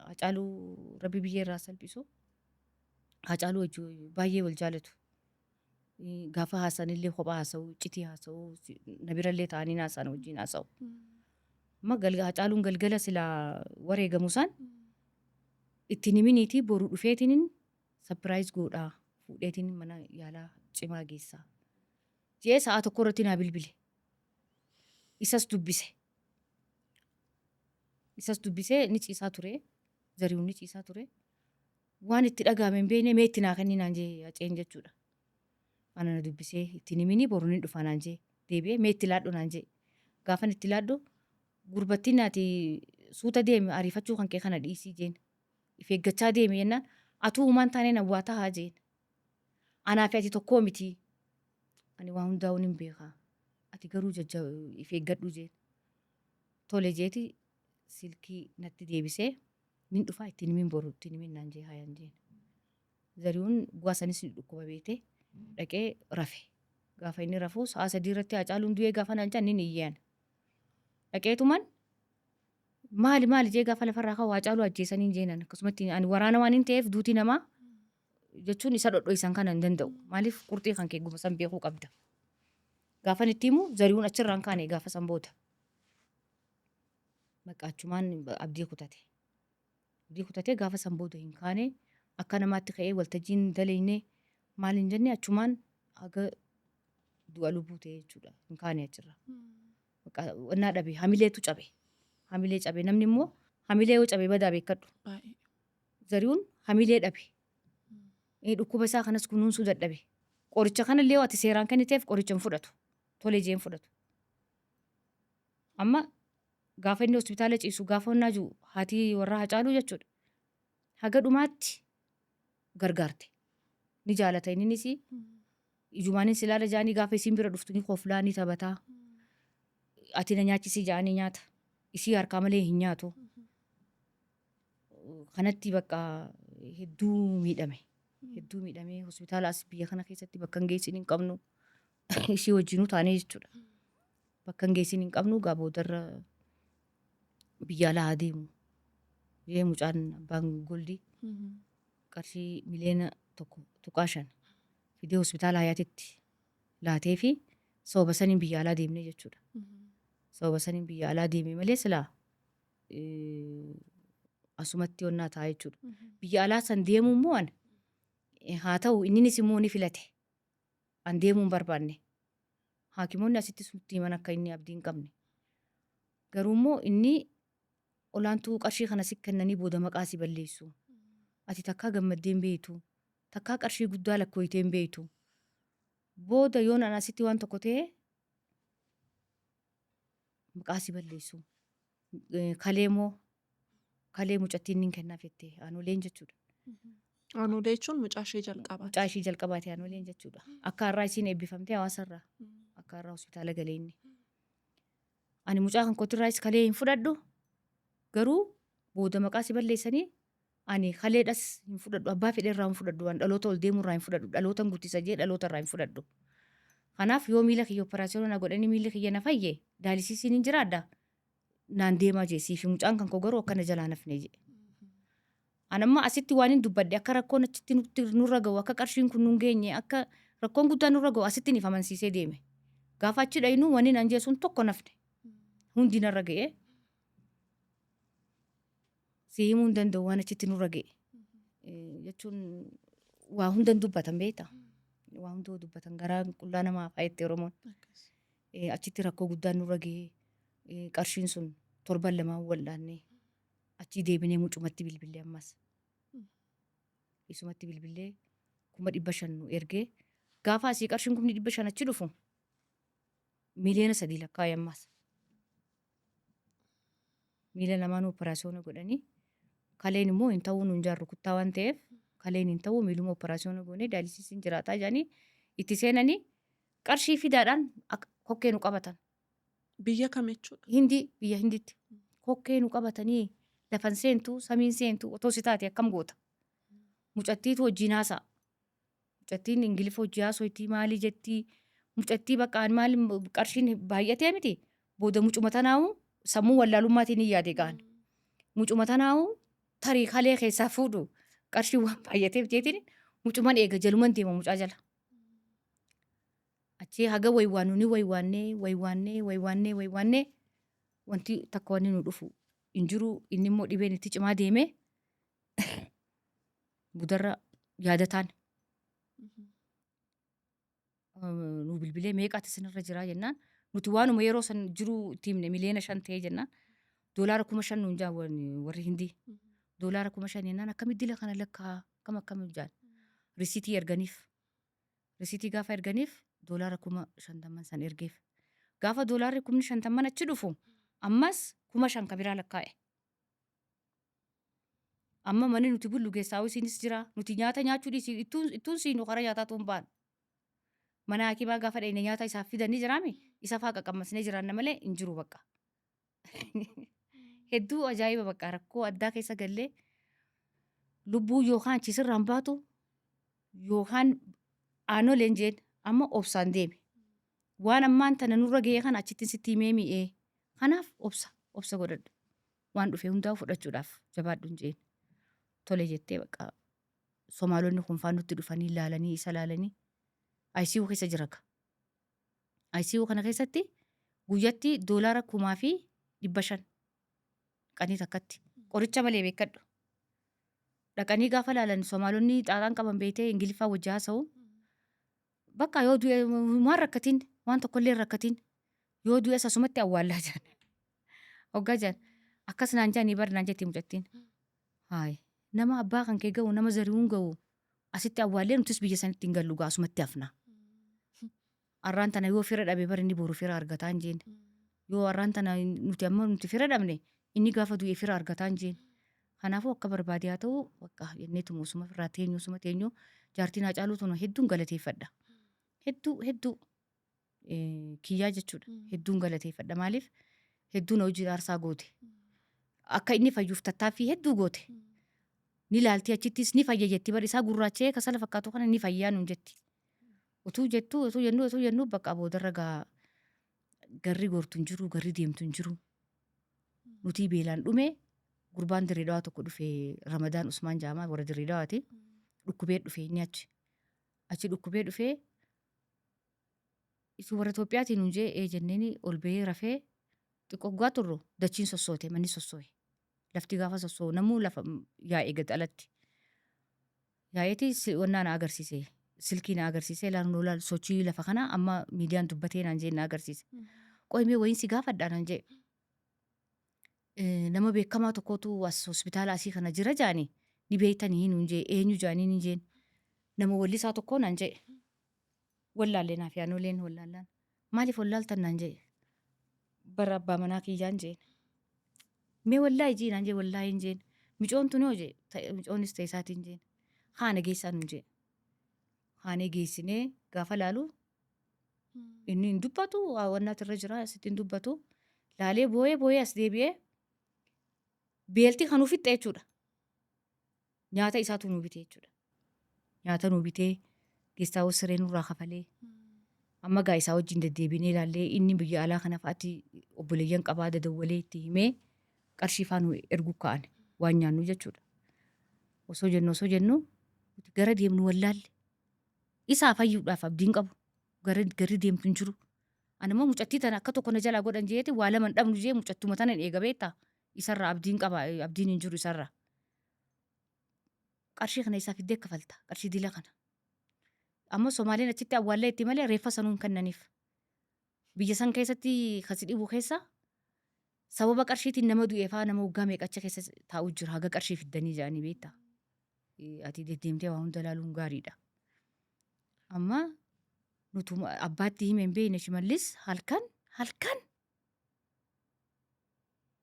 Hacaaluu rabbi biyya irraa salphisu. Hacaaluu wajjin baay'ee wal jaalatu. Gaafa haasanillee kophaa haasa'u, iccitii haasa'u, na birallee ta'anii haasa'an wajjin haasa'u. Amma Hacaaluun galgala silaa wareegamu isaan ittiin himiniitii boruu dhufeetiin sapiraayiz godhaa fuudheetiin mana yaalaa cimaa geessaa. Jee sa'a tokko irratti naa bilbile. Isas dubbisee ni ciisaa ture. Zarihuun ni ciisaa ture. Waan itti dhagahame hin beekne mee itti naa kenninaan jee Haceen jechuudha. Ana na dubbisee ittiin himinii boruu ni dhufa naan jee deebi'ee mee itti laadhu naan jee. Gaafan itti laadhu gurbattiin naati suuta deeme ariifachuu kan kee kana dhiisii jeen. If eeggachaa deeme jennaan atuu uumaan taanee nawwaa tahaa jeen. Anaa fi ati tokkoo miti. Ani waa hundaa'uun hin beekaa. Ati garuu if eeggadhu jeen. Tole jeeti silkii natti deebisee min dhufaa ittiin himin boruu ittiin himin naan jee haayaan jeen. Zarihuun bu'aa sanis dhukkuba beekte dhaqee rafe. Gaafa inni rafuu sa'a 3 irratti Hacaaluun du'ee gaafa naan jaan inni iyyaan. Dhaqeetumaan maali jee gaafa lafarraa ka'u Hacaaluu ajjeesanii jeenan akkasumatti ani waraana waan hin ta'eef duutii namaa jechuun isa dhodho'isan kana hin danda'u. Maaliif qurxii kan kee guma san beekuu qabda. Gaafan itti himu Zarihuun achirraan kaane gaafa san booda. Maqaachumaan abdii kutate. Abdii kutatee gaafa san booda hin kaane akka namaatti ka'ee waltajjiin daleeynee maal hin jenne achumaan haga du'a lubbuu ta'e jechuudha. Hin kaane achirra. Wannaa dhabe hamileetu cabe. Hamilee cabe namni immoo hamilee yoo cabe badaa beekadhu. Zarihuun hamilee dhabe. Dhukkuba isaa kanas kunuunsuu dadhabe. Qoricha kanallee ati seeraan kenniteef qoricha hin fudhatu. Tole jeen fudhatu. Amma gaafa inni hospitaala ciisu gaafa wannaa jiru haati warraa Hacaaluu jechuudha. Haga dhumaatti gargaarte. Ni jaalata innis ijumaanis ilaala jaanii gaafa isiin bira dhuftu ni koflaa ni taphataa. Ati na nyaachisi jaanii nyaata. Isii harkaa malee hin nyaatu. Kanatti bakka hedduu miidhame. Hedduu miidhamee hospitaalaas biyya kana keessatti bakka hin geessin hin qabnu. Ishii wajjinuu taanee jechuudha. Bakka hin geessin hin qabnu gaa boodarra biyya alaa deemu. Jee mucaan abbaan Goldii qarshii miliyoona 1.5 fidee hospitaala Hayaatitti laatee fi sababa saniin biyya alaa deemne jechuudha. Sababa saniin biyya alaa deeme malee silaa asumatti onnaa ta'a jechuudha. Biyya alaa san deemuu immoo haa ta'u inninis immoo ni filate. An deemuu hin barbaanne. Haakimoonni asitti nutti himan akka inni abdii hin qabne. Garuu immoo inni olaantuu qarshii kana si kennanii booda maqaa si balleessu. Ati takkaa gammaddee hin beektu. Takkaa qarshii guddaa lakkooyitee hin beektu. Booda yoon an asitti waan tokko ta'e maqaa si balleessu. Kalee mucattiin ni kennaaf jettee aanoleen jechuudha. Aanolee jechuun mucaa ishee jalqabaati. Mucaa ishee jalqabaati aanoleen jechuudha. Akka har'aa isiin eebbifamtee hawaasarraa. Akka har'aa hospitaala galee inni. Ani mucaa kan kootirraayis kalee hin fudhadhu. Garuu booda maqaa si balleessanii ani kaleedhas hin fudhadhu. Abbaa fedheerraa hin fudhadhu. Waan dhaloota ol deemurraa hin fudhadhu. Dhaloota guddisa jee dhaloota irraa hin fudhadhu. Kanaaf yoo miila kiyya operaasiyoona na godhanii miilli kiyya na fayye daalisiisiin hin jiraadha. Naan deemaa jeesii fi mucaan kan koo garuu akkana jalaa nafne jee. Anamma asitti waan hin dubbadde akka rakkoon achitti nurra ga'u akka qarshiin kun nun geenye akka rakkoon guddaa nurra ga'u asitti niif amansiisee deeme. Gaafa achi dhayinuu wanni nan jeesuun tokko nafne. Hundi narra ga'ee. Si himuu hin danda'u waan achitti nurra ga'e. Jechuun waa hundan dubbatan beektaa. Waa hundoo dubbatan garaa qullaa namaa faayettee Oromoon. Achitti rakkoo guddaan nurra ga'ee qarshiin sun torban lamaan wal'aannee achii deebinee mucumatti bilbilee ammas. Isumatti bilbilee 500,000 nu ergee gaafa asii qarshiin 500,000 achi dhufu miliyoona 3 lakkaa'e ammas. Miila lamaanuu operaasiyoona godhanii kaleen immoo hin ta'uu nuun jaarru kuttaa waan ta'eef kaleen hin ta'uu miiluma operaasiyoona goonee daalisiisiin jiraataa jedhanii itti seenanii qarshii fidaadhaan kokkee nu qabatan. Biyya kam jechuudha? Hindii biyya Hindiitti kokkee nu qabatanii lafan seentu samiin seentu otoo si taate akkam goota. Mucattiitu wajjin haasa'a. Mucattiin Ingilifa hojii haasoitii maalii jettii mucattii bakka maali qarshiin baay'atee miti booda mucuma tanaa'u sammuu wallaalummaatiin hin yaade ga'an. Mucuma tanaa'u tarii kalee keessaa fuudhu qarshii waan baay'ateef jeetiin mucuman eega jaluman deema mucaa jala. Achii haga waywaannu ni waywaannee wanti takka wanni nu dhufu hin jiru inni immoo dhibeen itti cimaa deemee budarra yaadataan. Nu bilbilee meeqaati isinirra jiraa jennaan nuti waanuma yeroo san jiru itti himne miliyoona 5 ta'ee jennaan doolaara 5,000 nuun jaa warri Hindii. Doolaara 5,000 jennaan akkamitti dila kana lakkaa akkam jaan risiitii erganiif. Risiitii gaafa erganiif doolaara 50,000 san ergeef. Gaafa doolaarri 50,000 achi dhufu ammas 5,000 kan biraa lakkaa'e. Amma manni nuti bullu geessaawuu isiinis jira nuti nyaata nyaachuu dhiisii ittuun siinuu karaa nyaataa tuun baan. Mana hakimaa gaafa dhayne nyaata isaaf fidanii jiraame isa faa qaqqabmasnee jiraanna malee hin jiru bakka. Hedduu ajaa'iba bakka rakkoo addaa keessa gallee lubbuu yookaan chisirraan baatu yookaan aanoleen jeen amma obsaan deeme. Waan ammaan tana nurra ga'ee kana achitti sitti himee mi'ee. Kanaaf obsa godhadhu. Waan dhufee hundaa fudhachuudhaaf jabaadhu hin jeen. Tole jettee bakka Somaalonni kun faan nutti dhufanii ilaalanii isa ilaalanii ICU keessa jira. ICU kana keessatti guyyatti doolaara 1,500 qanii takkatti qoricha malee beekadhu. Dhaqanii gaafa ilaalan Somaalonni xaaxaan qaban beektee Ingiliffaa wajjin haasa'u. Bakka yoo du'e waan rakkatiin waan tokkollee rakkatiin yoo du'e asumatti awwaallaa jiran. Hoggaa jiran akkas naan jaanii bar naan jetti mucattiin. Haay nama abbaa kan kee ga'u nama zari'uun ga'u asitti awwaallee nutis biyya sanitti hin gallu asumatti hafna. Arraan tana yoo fira dhabe bari inni boru fira argataa hin jeen. Yoo arraan tana nuti amma nuti fira dhabne inni gaafa du'e fira argataa hin jeen. Kanaafuu akka barbaade haa ta'u bakka jenneetu musuma irraa teenyuu jaartiin Haacaaluu tunu hedduun galateeffadha. Hedduu kiyyaa jechuudha. Hedduun galateeffadha maaliif hedduun hojii aarsaa goote. Akka inni fayyuuf tattaaffii hedduu goote. Ni laaltii achittis ni fayya jetti bari isaa gurraachee kasala fakkaatu kana ni fayyaa nuun jetti. Utuu jennu bakka boodarra garri goortu hin jiru garri deemtu hin jiru. Nuti beelaan dhume gurbaan Dirreedawaa tokko dhufee Ramadaan Usmaan Jaamaa warra Dirreedawaati. Dhukkubee dhufee inni achi dhukkubee dhufee isin warra Itoophiyaatiin nuun jee jenneeni ol bahee rafee xiqqoo guddaa turru dachiin sossoote manni sossooye. Lafti gaafa sossoo'u namuu lafa yaa'ee gad alatti. Yaa'eeti wannaa na agarsiise. Silkii na agarsiise laanuu laal sochii lafa kana amma miidiyaan dubbatee naan jee na agarsiise. Qo'imee wayiinsi gaafadhaa naan jee. Nama beekamaa tokkotu as hospitaala asii kana jira jaanii ni beektanii nuun jee eenyu jaanii ni jeen. Nama wallisaa tokko naan jee. Wallaallee naaf yaanoleen wallaallaan. Maaliif wallaaltan naan jee. Bara abbaa manaa kiyyaan jeen. Mee wallaahi jii naan jee wallaahi hin jeen. Micoon tuni hoo jee micoonis ta'e isaatiin jeen. Haana geessaa nuun jee. Haanee geessinee gaafa laalu inni hin dubbatu wannaati irra jira asitti hin dubbatu. Laalee boo'ee as deebi'ee beeltii kan uffitte jechuudha. Nyaata isaatu nuu bitee jechuudha. Nyaata nuu bitee geessaa siree nurraa kafalee. Amma gaa isaa wajjin deddeebinee ilaallee inni biyya alaa kana fa'aatti obboleeyyan qabaa dadawwalee itti himee qarshii faanuu ergu ka'an waan nyaannu jechuudha. Osoo jennu gara deemnu wallaalle. Isaa fayyuudhaaf abdiin qabu. Garri deemtu hin jiru. Ani immoo mucattii tana akka tokko na jalaa godhan jeeti waa lama hin dhabnu jee mucattuma tana hin eega beektaa. Isarraa abdiin qaba abdiin hin jiru isarraa. Qarshii kana isaa fiddee kafalta qarshii dila kana. Amma Somaaliin achitti awwaallee itti malee reeffa sanuu hin kennaniif. Biyya san keessatti kasi dhibu keessa sababa qarshiitiin nama du'eefaa nama waggaa meeqacha keessa taa'u jira haga qarshii fiddanii jedhanii beektaa. Ati deddeemtee waa hunda ilaaluun gaariidha. Amma nuti abbaatti himee hin beekne Shimallis halkan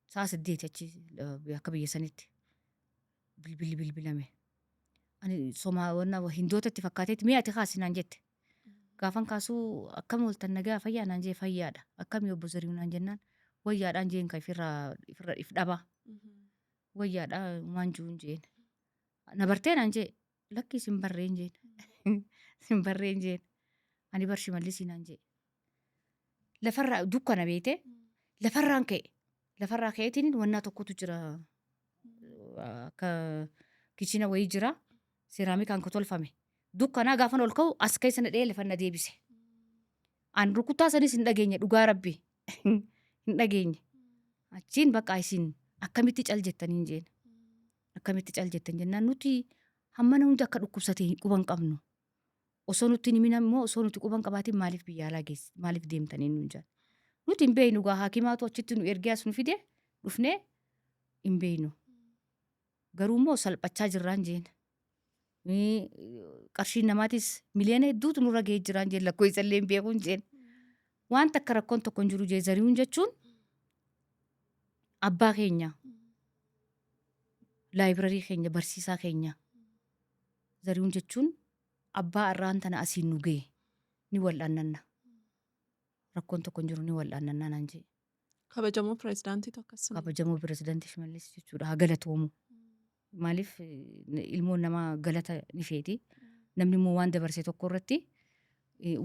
sa'a 8 achi akka biyya sanitti bilbilame. Ani Hindoota itti fakkaateetti mee ati kaasinaan jette. Gaafan kaasuu akkam ooltan nagaa fayyaa naan jee fayyaadha. Akkamii obbo Zariuu naan jennaan wayyaadhaan jeen kan if dhabaa. Wayyaadhaa waan jiruun jeen. Na bartee naan jee lakkii sin barreen jeen. Sin barreen jeen. Ani bar Shimallisii naan jee. Lafarraa dukkana beete lafarraan ka'e. Lafarraa ka'eetiin wannaa tokkotu jira. Akka kichina wayii jira. Seeraamikaan ka tolfame. Dukkanaa gaafan ol ka'u as keessa na dhee lafa na deebise. An rukuttaa sanis hin dhageenye dhugaa rabbi. Hin dhageenye. Achiin bakka isin akkamitti cal jettaniin jeen. Akkamitti cal jettan jennaan nuti hammana hundi akka dhukkubsatee quban qabnu. Osoo nuti himina immoo osoo nuti quban qabaatiin maaliif biyya alaa geesse maaliif deemtanii nuun jaan. Nuti hin beeynu gaa haakimaatu achitti nu ergee as nu fide dhufnee hin beeynu. Garuu immoo salphachaa jirraan jeen. Qarshiin namaatis miliyoona hedduutu nurra ga'ee jiraan jeen lakkoo isallee hin beekuun jeen. Wanta akka rakkoon tokko hin jiru jee Zarihuun jechuun abbaa keenya laayibirarii keenya barsiisaa keenya Zarihuun jechuun abbaa irraan tana asiin nu ga'e ni wal'aannanna. Rakkoon tokko hin jiru ni wal'aannanna naan jee. Kabajamoo pirezidaantii akkasuma. Kabajamoo pirezidaantii Shimallis jechuudha haa galatoomu. Maaliif ilmoon namaa galata ni feeti. Namni immoo waan dabarsee tokko irratti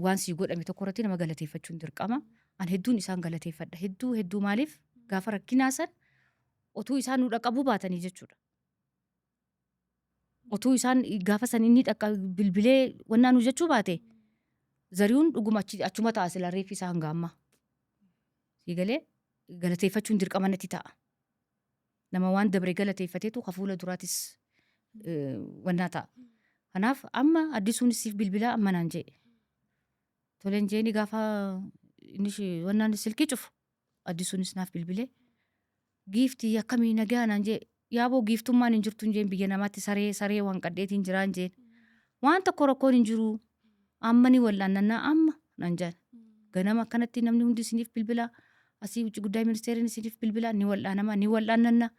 waan sii godhame tokko irratti nama galateeffachuun dirqama. An hedduun isaan galateeffadha. Hedduu maaliif gaafa rakkinaa san otuu isaan nu dhaqqabuu baatanii jechuudha. Otuu isaan gaafa san inni bilbilee wannaa nu jechuu baate Zarihuun dhuguma achuma ta'a sila reeffi isaa hanga ammaa. Siigalee galateeffachuun dirqama natti ta'a. Nama waan dabre galateeffateetu hafuula duraatis wannaa ta'a. Kanaaf amma addisuunis siif bilbilaa amma naan jee. Toleen jeeni gaafa inni wannaan silkii cufu addisuunis naaf bilbilee. Giiftii akkamii nagaa naan jee. Yaaboo giiftummaan hin jirtu jeen biyya namaatti saree waan qadheetiin jiraan jeen. Waan tokko rakkoon hin jiru. Amma ni wal'aannannaa amma naan jaan. Ganama akkanatti namni hundi isiniif bilbilaa. Asii wucci guddaa ministeeriin isiniif bilbilaa ni wal'aannanna.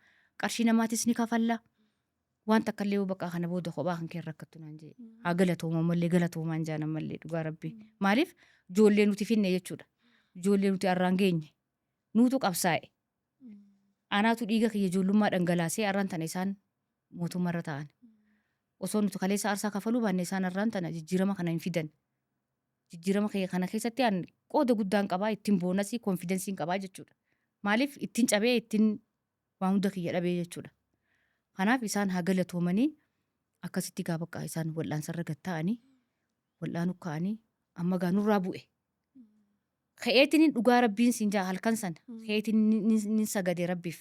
Qarshii namaatis ni kafalla. Waan takka illee bakka kana booda kophaa kan kee rakkattu naan jee. Haa galatoomaa mallee galatoomaan jaanan mallee dhugaa rabbi. Maaliif ijoollee nuti finne jechuudha. Ijoollee nuti arraan geenye. Nuutu qabsaa'e. Anaatu dhiiga kiyya ijoollummaa dhangalaasee arraan tana isaan mootummaarra ta'an. Osoo nuti kaleessa aarsaa kafaluu baanne isaan arraan tana jijjiirama kana hin fidan. Jijjiirama kana keessatti qooda guddaan qabaa ittiin boonasii konfidensiin qabaa jechuudha. Maaliif ittiin cabee ittiin waan hunda kiyya dhabee jechuudha. Kanaaf isaan haa galatoomanii akkasitti gaa bakka isaan wal'aansarra gatta'anii wal'aanuu ka'anii amma gaa nurraa bu'e. ka'eetiin dhugaa rabbiin siin jaa halkan sana ka'eetiin nin sagade rabbiif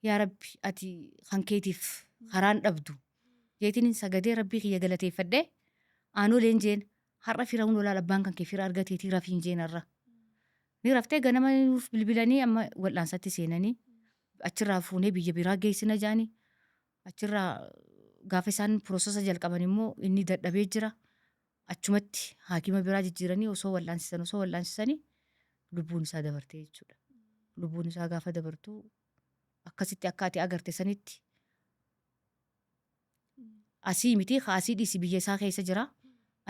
yaa rabbi ati kan keetiif karaan dhabdu jeetiin sagadee rabbii kiyya galateeffadhee aanooleen jeen har'a fira hundoolaa abbaan kan kee fira argateetii rafiin jeen har'a ni raftee ganama nuuf bilbilanii amma wal'aansatti seenanii achirraa fuunee biyya biraa geessina jaanii achirraa gaafa isaan piroosesa jalqaban immoo inni dadhabee jira achumatti haakima biraa jijjiiranii osoo wal'aansisanii lubbuun isaa dabartee jechuudha. Lubbuun isaa gaafa dabartuu akkasitti akka ati agarte sanitti asii miti asii dhiisi biyya isaa keessa jira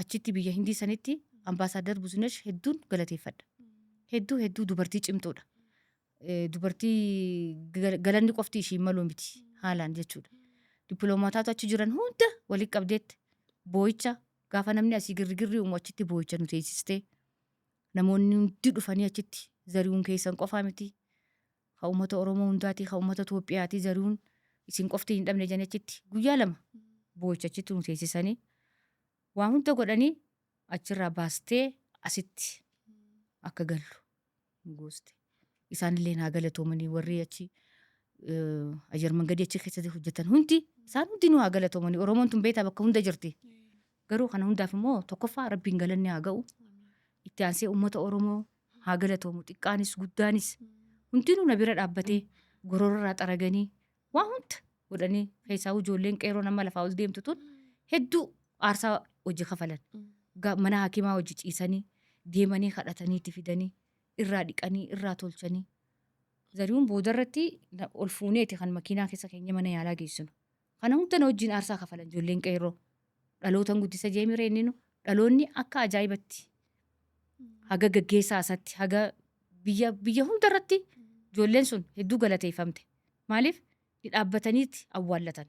achitti biyya hindii sanitti ambaasaadar Buzunesh hedduun galateeffadha. Hedduu dubartii cimtuudha. Dubartii galanni qofti ishii maluu miti haalaan jechuudha. Dippiloomaataatu achi jiran hunda walitti qabdeetti boo'icha gaafa namni asii girgirri uumu achitti boo'icha nu teessistee namoonni hundi dhufanii achitti zari'uun keessan qofaa miti. Haa uummata Oromoo hundaati, haa uummata Itoophiyaati zari'uun isin qofti hin dhabne janii achitti guyyaa 2 boo'icha achitti nu teessisanii waa hunda godhanii achirraa baastee asitti akka gallu nu gooste. Isaanillee naa galatoomanii warri achi ayyar mangadii achi keessatti hojjetan hundi isaan hundi nu haa galatoomanii Oromoon tun beektaa bakka hunda jirti. Garuu kana hundaaf immoo tokkoffaa rabbiin galanni haa ga'u. Itti aansee uummata Oromoo haa galatoomu xiqqaanis guddaanis hundinuu na bira dhaabbatee gororraa xaraganii waa hunda godhanii keessaa ijoolleen qeeroo nama lafaa ol deemtu tun hedduu aarsaa hojii kafalan. Mana haakimaa hojii ciisanii deemanii kadhatanii itti fidanii irraa dhiqanii irraa tolchanii. Zari'uun boodarratti ol fuuneeti kan makiinaa keessa keenya mana yaalaa geessinu. Kana hunda na wajjin aarsaa kafalan ijoolleen qeeroo. Dhalootan guddisa jeemiree inni nu dhaloonni akka ajaa'ibatti haga gaggeessaa asatti haga biyya hundarratti ijoolleen sun hedduu galateeffamte. Maaliif dhaabbataniitti awwaallatan.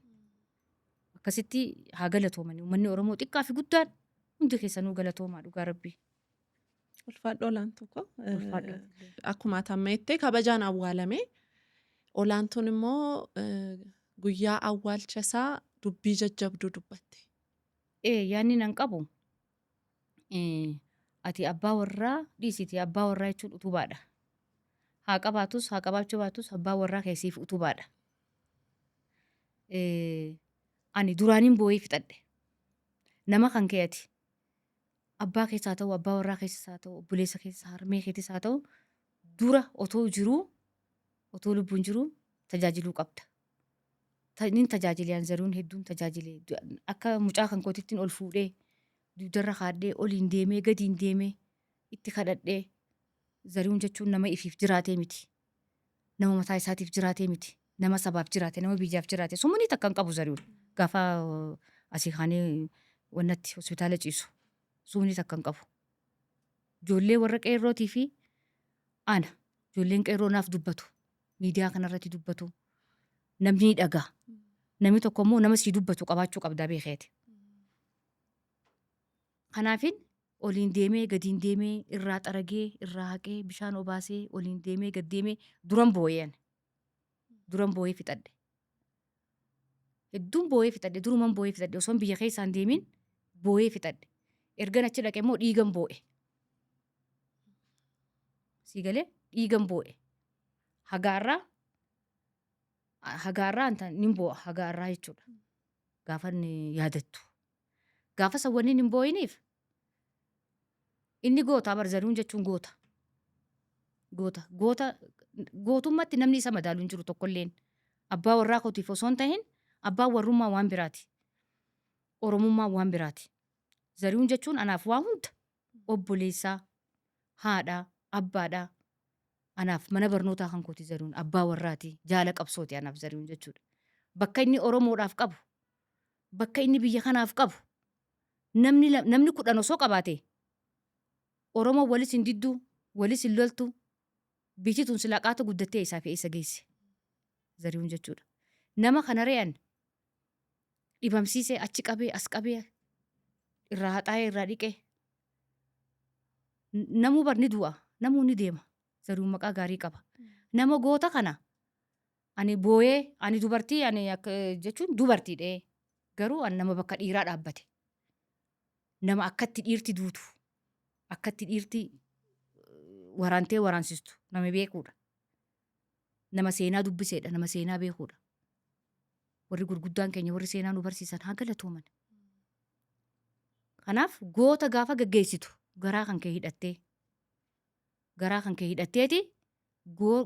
Akkasitti haa galatoomanii uummanni Oromoo xiqqaa fi guddaan hundi keessanuu galatoomaa dhugaa rabbii. Ulfaadho olaantuko akkuma tammeettee kabajaan awwaalame olaantuun immoo guyyaa awwaalcha isaa dubbii jajjabduu dubbatte. Yaanni nan qabu ati abbaa warraa dhiisiti abbaa warraa jechuun utubaadha. Haa qabaatus haa qabaachuu baatus abbaa warraa keessiif utubaadha. Ani duraaniin boo'ee fixadhe. Nama kan keeyati. Abbaa keessaa ta'u abbaa warraa keessaa ta'u obboleessa keessaa harmee keessaa ta'u dura otoo jiruu otoo lubbuun jiruu tajaajiluu qabda. Nin tajaajiliyaan Zarihuun hedduun tajaajilee akka mucaa kan kootittiin ol fuudhee duudarra kaadhee oliin deemee gadiin deemee itti kadhadhee Zarihuun jechuun nama ifiif jiraatee miti. Nama mataa isaatiif jiraatee miti. Nama sabaaf jiraate nama biyyaaf jiraate sumuni takka hin qabu Zarihuun gaafa asii kaanee wannatti hospitaala ciisu. Sumni takka hin qabu. Ijoollee warra qeerrootii fi ana ijoolleen qeerroo naaf dubbatu. Miidiyaa kanarratti dubbatu. Namni dhagaa. Namni tokko immoo nama sii dubbatu qabaachuu qabdaa beekeeti. Kanaafin oliin deemee gadiin deemee irraa xaragee irraa haqee bishaan obaasee oliin deemee gad deemee duran boo'een. Duran boo'ee fixadhe. Hedduun boo'ee fixadhe duruman boo'ee fixadhe osoon biyya keessaan deemin boo'ee fixadhe. Ergan achi dhaqe immoo dhiigan boo'e. Siigalee dhiigan boo'e. Hagaarraa nin boo'a hagaarraa jechuudha. Gaafa yaadattu. Gaafa sawwanni hin boo'iniif inni goota Zarihuun jechuun goota. Gootummaatti namni isa madaalu hin jiru tokkolleen. Abbaa warraa kootiif osoo hin tahin abbaan warrummaa waan biraati. Oromummaa waan biraati. Zarihuun jechuun anaaf waa hunda obboleessaa, haadhaa, abbaadhaa. Anaaf mana barnootaa kan kooti Zarihuun abbaa warraati jaala qabsooti anaaf Zarihuun jechuudha. Bakka inni Oromoodhaaf qabu, bakka inni biyya kanaaf qabu, namni 10 osoo qabaate Oromoo walis hin didduu, walis hin loltu, biyyi tun silaqaata guddattee isaa fi isa geesse Zarihuun jechuudha. Nama kana re'an dhibamsiisee achi qabee as qabee irraa haxaa'ee irraa dhiqee namuu barni du'a namuu ni deema. Zarihuun maqaa gaarii qaba. Nama goota kana ani boo'ee ani dubartii ani jechuun dubartiidhee garuu ani nama bakka dhiiraa dhaabbate. Nama akkatti dhiirti duutu akkatti dhiirti waraantee waraansistu nama beekuudha. Nama seenaa dubbiseedha, nama seenaa beekuudha. Warri gurguddaan keenya warri seenaa nu barsiisan haa galatooman. Kanaaf goota gaafa gaggeessitu garaa kan kee hidhatteeti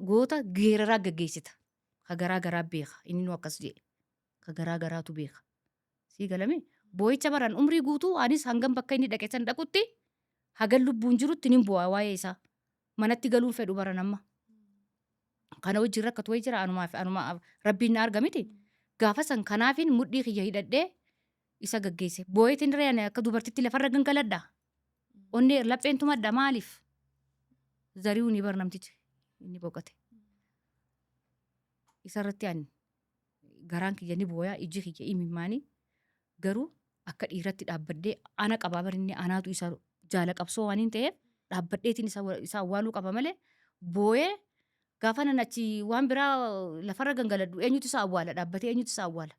goota geeraraa gaggeessita. Ka garaa beeka inni nu akkas jedhe. Ka garaatu beeka. Sii galame boo'icha baran umrii guutuu anis hangam bakka inni dhaqe san dhaqutti hagan lubbuun jirutti nin bu'aa waa'ee isaa. Manatti galuun fedhu baran amma. Kana wajjin rakkatu wayi jira anumaa rabbiin na arga miti. Gaafa san kanaafin mudhii kiyya hidhadhee isa gaggeesse. Boo'itiin reene akka dubartitti lafarra gangaladhaa. Onnee lapheen tumadha maaliif? Zari'uu ni barnamtichi inni boqote. Isarratti ani garaan kiyya ni booyaa ijji kiyya imimmaanii garuu akka dhiiratti dhaabbadhee ana qabaa barinni anaatu isa jaala qabsoo waan hin ta'eef dhaabbadheetiin isa awwaaluu qaba malee booyee gaafa nan achi waan biraa lafarra gangaladhu eenyutu isa awwaala dhaabbatee eenyutu isa awwaala.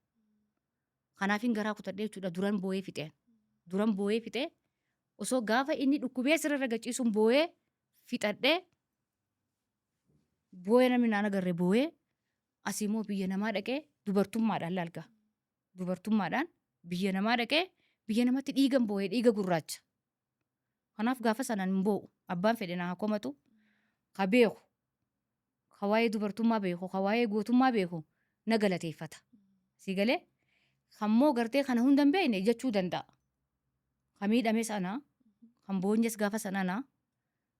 Kanaafin garaa kutadhee jechuudha duran booyee fixee osoo gaafa inni dhukkubee sirra gachiisuun booyee fixadhee booyee namni naan agarre booyee asii immoo biyya namaa dhaqee dubartummaadhaan laalgaa. Dubartummaadhaan biyya namaa dhaqee biyya namatti dhiigan booyee dhiiga gurraacha. Kanaaf gaafa sanaan hin boo'u abbaan fedhe naa komatu ka beeku ka waa'ee dubartummaa beeku ka waa'ee gootummaa beeku na galateeffata. Si galee kammoo gartee kana hunda hin beekne jechuu danda'a. Ka miidhame sanaa kan boonyes gaafa sananaa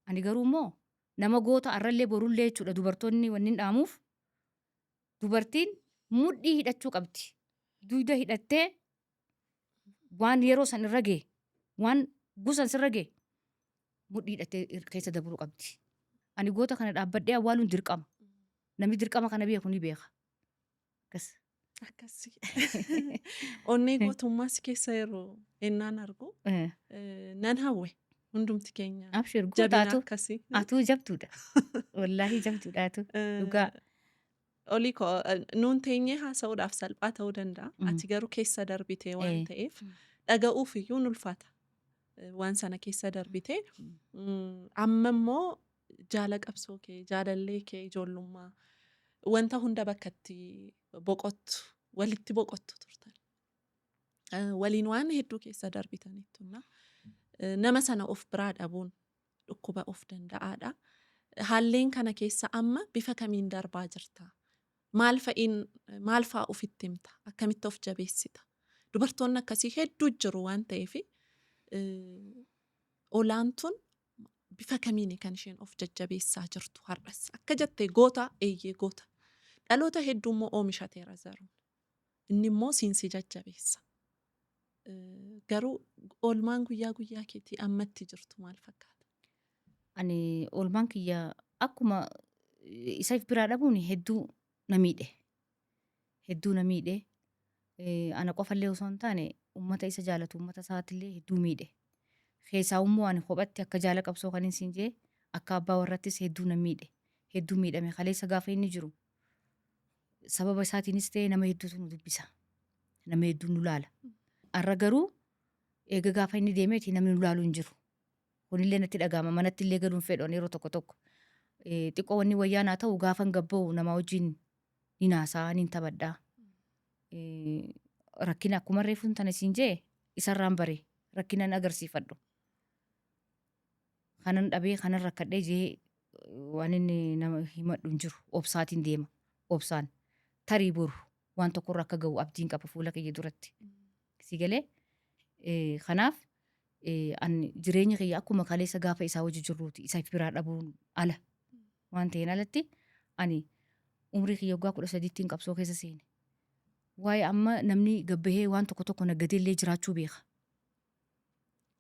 ani garuu immoo nama goota arrallee borullee jechuudha dubartoonni wanni dhaamuuf dubartiin mudhii hidhachuu qabdi. Duyda hidhattee waan yeroo san irra gee waan gusan sirra gee mudhii hidhattee keessa dabruu qabdi. Ani goota kana dhaabbadhee awwaaluun dirqama. Namni dirqama kana beeku ni beeka. Akkasii. Onnee gootummaas keessa yeroo ennaan argu nan hawwe hundumti keenya. Abshir Jabina gootaatu akkasii. atuu jabduudha. Wallaahi jabduudha atuu dhugaa. Olii koo nuun teenyee haasa'uudhaaf salphaa ta'uu danda'a. Ati garuu keessa darbitee waan ta'eef dhaga'uuf iyyuu ulfaata. Waan sana keessa darbitee amma immoo jaala qabsoo kee jaalallee kee ijoollummaa wanta hunda bakkatti boqottu walitti boqottu turtan. Waliin waan hedduu keessa darbitanittuna nama sana of biraa dhabuun dhukkuba of danda'aadha. Haalleen kana keessa amma bifa kamiin darbaa jirta? Maal fa'aa ofitti himta? Akkamitti of jabeessita? Dubartoonni akkasii hedduu jiru waan ta'eef olaantuun bifa kamiin kan isheen of jajjabeessaa jirtu har'as? Akka jettee goota eeyyee goota. Dhaloota hedduu immoo oomishateera zaruun. Inni immoo siinsi jajjabeessa. Garuu oolmaan guyyaa keetii ammatti jirtu maal fakkaata? Ani oolmaan kiyya akkuma isa biraa dhabuun hedduu na miidhe. Ana qofallee osoo hin taane uummata isa jaalatu uummata isaatillee hedduu miidhe. Keessaa immoo ani kophatti akka jaala qabsoo kan hin jee akka abbaa warrattis hedduu na miidhe. Hedduu miidhame kaleessa gaafa inni jiru. Sababa isaatiinis ta'e nama hedduutu nu dubbisa. Nama hedduu nu laala. Har'a garuu eega gaafa inni deemeeti namni nu laalu hin jiru. Kunillee natti dhagahama manatti illee galuun fedhan yeroo tokko. Xiqqoo wanni wayyaan haa ta'u gaafa hin gabba'u nama wajjin ni naasaa ni taphadhaa. Rakkina akkuma reefuun tana siin jee isarraan bare rakkinan agarsiifadhu. Kanan dhabee kanan rakkadhee jee waan inni nama himadhu hin jiru obsaatiin deema. Obsaan tarii boru waan tokkorra akka ga'u abdiin qaba fuula kiyya duratti. Si galee kanaaf jireenya kiyya akkuma kaleessa gaafa isaa hojii jirruuti isa biraa dhabuun ala waan ta'een alatti ani umrii kiyya waggaa 13 qabsoo keessa seene. Waa'ee amma namni gabbahee waan tokko naggadeellee jiraachuu beeka.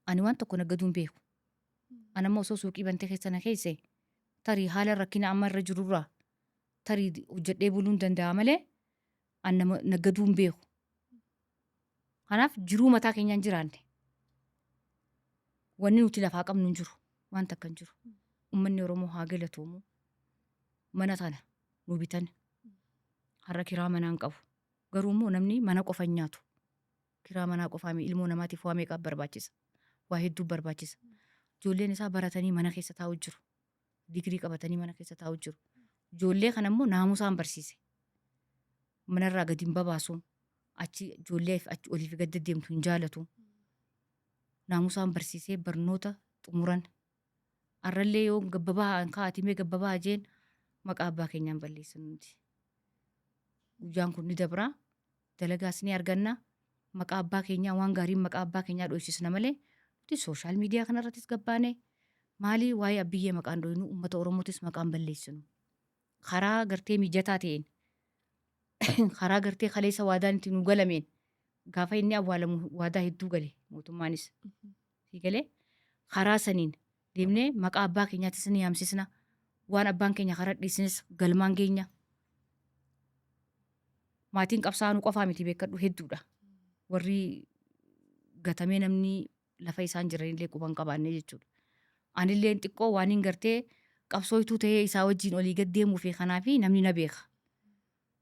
Ani waan tokko naggaduun beeku. Ani amma osoo suuqii bantee keessa na keesse tarii haala rakkina amma irra jirurraa tarii hojjedhee buluun danda'a malee ani nama naggaduun beeku. Kanaaf jiruu mataa keenyaan jiraanne. Wanni nuti lafaa qabnu hin jiru waan takka hin jiru. Uummanni Oromoo haa galatoomu. Mana tana nu bitan. Har'a kiraa manaa hin qabu. Garuu immoo namni mana qofa hin nyaatu. Kiraa manaa qofaa ilmoo namaatiif waa meeqaaf barbaachisa. Waa hedduu barbaachisa. Ijoolleen isaa baratanii mana keessa taa'u jiru. digirii qabatanii mana keessa taa'u jiru. Ijoollee kana immoo naamusaan barsiise. Manarraa gadi hin babaasu. Achi ijoollee achi oliif gad deemtu hin jaalatu. Naamusaan barsiisee barnoota xumuran. Arrallee yoo gabbabaa kaatimee gabbabaa jeen maqaa abbaa keenyaan balleessan nuti. Guyyaan kun ni dabraa. Dalagaas ni arganna. Maqaa abbaa keenyaa waan gaariin maqaa abbaa keenyaa dho'isisna malee nuti sooshaal miidiyaa kanarrattis gabbaane maalii waa'ee abbiyyee maqaan dho'inu uummata Oromootis maqaan balleessinu. Karaa gartee mijataa ta'een karaa gartee kaleessa waadaan itti nu galameen gaafa inni awwaalamu waadaa hedduu gale mootummaanis. Si galee karaa saniin deemnee maqaa abbaa keenyaattis ni yaamsisna. Waan abbaan keenya karaa dhiisinis galmaan geenya. Maatiin qabsaa'anuu qofaa miti beekadhu hedduudha. Warri gatamee namni lafa isaan jiranillee quban qabaanne jechuudha. Anillee xiqqoo waan hin gartee qabsooytuu ta'ee isaa wajjin olii gad deemuu fi kanaaf namni na beeka.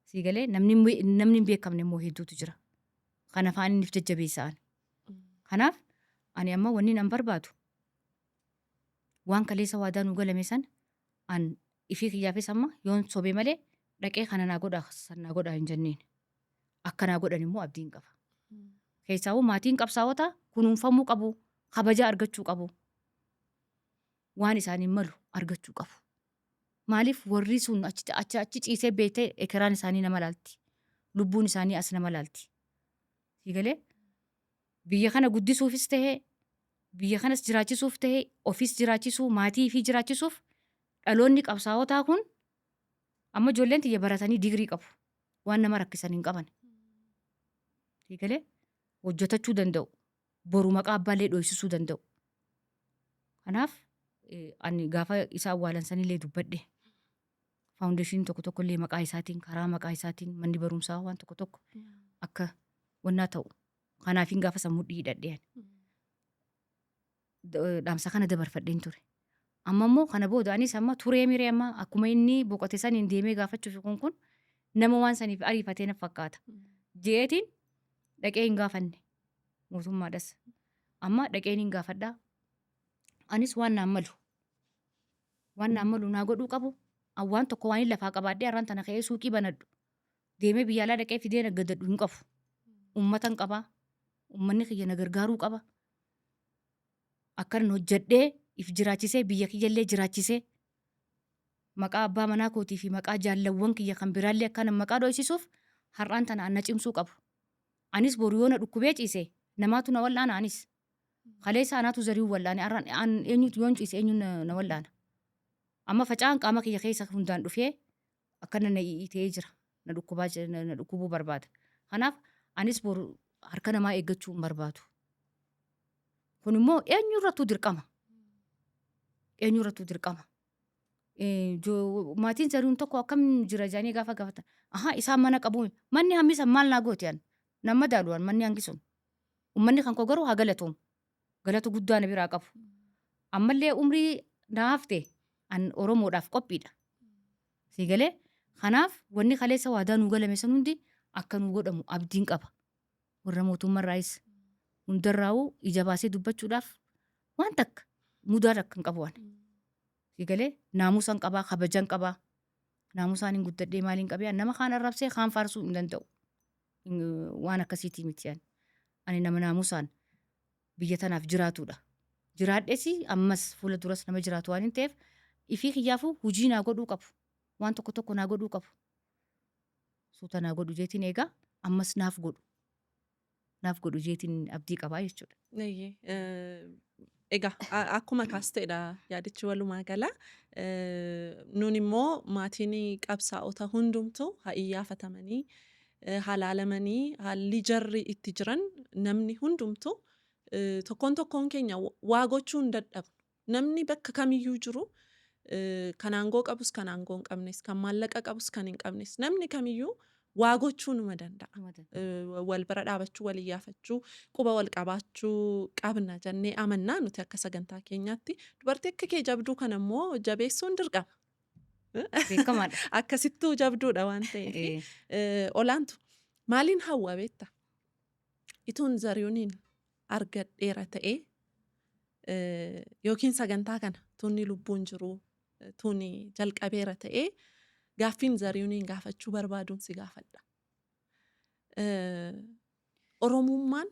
Si galee namni hin beekamne immoo hedduutu jira. Kana afaan inni jajjabeessa'an. Kanaaf ani amma wanni nan barbaadu waan kaleessa waadaa nu galame san an ifii kiyyaafis amma yoon sobee malee dhaqee kana naa godhaa san naa godhaa hin jenneen. Akka naa godhan immoo abdiin qaba. Keessaawuu maatiin qabsaa'otaa kunuunfamuu qabu, kabaja argachuu qabu. Waan isaaniin malu argachuu qabu. Maaliif warri sun achi ciisee beekte ekeraan isaanii nama laalti. Lubbuun isaanii as nama laalti. Si galee biyya kana guddisuufis ta'ee biyya kanas jiraachisuuf ta'ee ofis jiraachisuu maatii fi jiraachisuuf dhaloonni qabsaa'otaa kun amma ijoolleen tiyya baratanii digirii qabu. Waan nama rakkisan hin qaban. Si galee hojjetachuu danda'u. Boru maqaa abbaallee dho'isisuu danda'u. Kanaaf ani gaafa isa awwaalan sanillee dubbadhe. Faawundeeshiniin tokko illee maqaa isaatiin karaa maqaa isaatiin manni barumsaa waan tokko akka wannaa ta'u. Kanaafin gaafa sammuu hidhadheen. Dhaamsa kana dabarfadheen ture. Amma immoo kana booda anis amma turee miree amma akkuma inni boqote saniin deemee gaafachuuf kun nama waan saniif ariifatee na fakkaata. Jeetiin dhaqee hin gaafanne mootummaadhas. Amma dhaqeen hin gaafadhaa. Anis waan naan malu. Waan naan malu naa godhuu qabu. Waan tokko waan lafaa qabaadhee har'aan tana ka'ee suuqii banadhu. Deemee biyya alaa dhaqee fidee naggadadhu hin qabu. Uummatan qabaa. Uummanni kiyya na gargaaruu qaba. Akkan hojjedhee if jiraachisee biyya kiyyallee jiraachisee maqaa abbaa manaa kootii fi maqaa jaallawwan kiyya kan biraallee akkan maqaa dho'isisuuf har'aan tana anna cimsuu qabu. Anis boru yoo na dhukkubee ciise namaatu na wal'aana anis. Kaleessa anaatu zarii wal'aane har'aan eenyutu yoon ciise eenyu na wal'aana. Amma facaan qaama kiyya keessa hundaan dhufee akkana na ta'ee jira. Na dhukkubuu barbaada. Kanaaf anis boru harka namaa eeggachuu hin barbaadu. Kun immoo eenyurrattuu dirqama. Eenyurrattuu dirqama. Maatiin zariin tokko akkam jira jedhanii gaafa gaafatan. Isaan mana qabu. Manni hambisan maal naa gooti an? Nama daalu'an manni hangisuun. Uummanni kan koo garuu haa galatuun. Galatu guddaa na biraa qabu. Ammallee umrii na hafte an Oromoodhaaf qophiidha. Si galee kanaaf wanni kaleessa waadaa nuu galame san hundi akka nuu godhamu abdiin qaba. Warra mootummaarraayis hundarraa'uu ija baasee dubbachuudhaaf waan takka mudaa takka hin qabu waan. Si galee naamusaan qabaa kabajan qabaa. Naamusaan hin guddadhee maaliin qabee nama kaan arrabsee kaan faarsuu hin danda'u. Waan akkasiitii miti yan. Ani nama naamusaan biyya tanaaf jiraatudha. Jiraadheesi ammas fuula duras nama jiraatu waan hin ta'eef ifii kiyyaafuu hujii naa godhuu qabu. Waan tokko naa godhuu qabu. Suuta naa godhu jeetiin eegaa ammas naaf godhu. Naaf godhu jeetiin abdii qabaa jechuudha. Egaa akkuma kaas ta'edha yaadichi walumaa gala. Nun immoo maatiin qabsaa'ota hundumtuu haa iyyaafatamanii haa laalamanii haalli jarri itti jiran namni hundumtuu tokkoon keenya waa gochuu hin dadhabnu. Namni bakka kamiyyuu jiru kan aangoo qabus kan aangoo hin qabnes kan maallaqa qabus kan hin qabnes namni kamiyyuu waa gochuu numa danda'a. Wal bira dhaabachuu wal iyyaafachuu quba wal qabaachuu qabna jennee amannaa nuti akka sagantaa keenyaatti. Dubartii akka kee jabduu kana immoo jabeessuun dirqama. Beekamaadha. Akkasittuu jabduudha waan ta'eef. Olaantu maaliin hawwa beekta? Ituun Zarihuuniin argadheera ta'ee yookiin sagantaa kana tunni lubbuun jiru tuni jalqabeera ta'ee gaaffiin Zarihuuniin gaafachuu barbaaduun si gaafadha. Oromummaan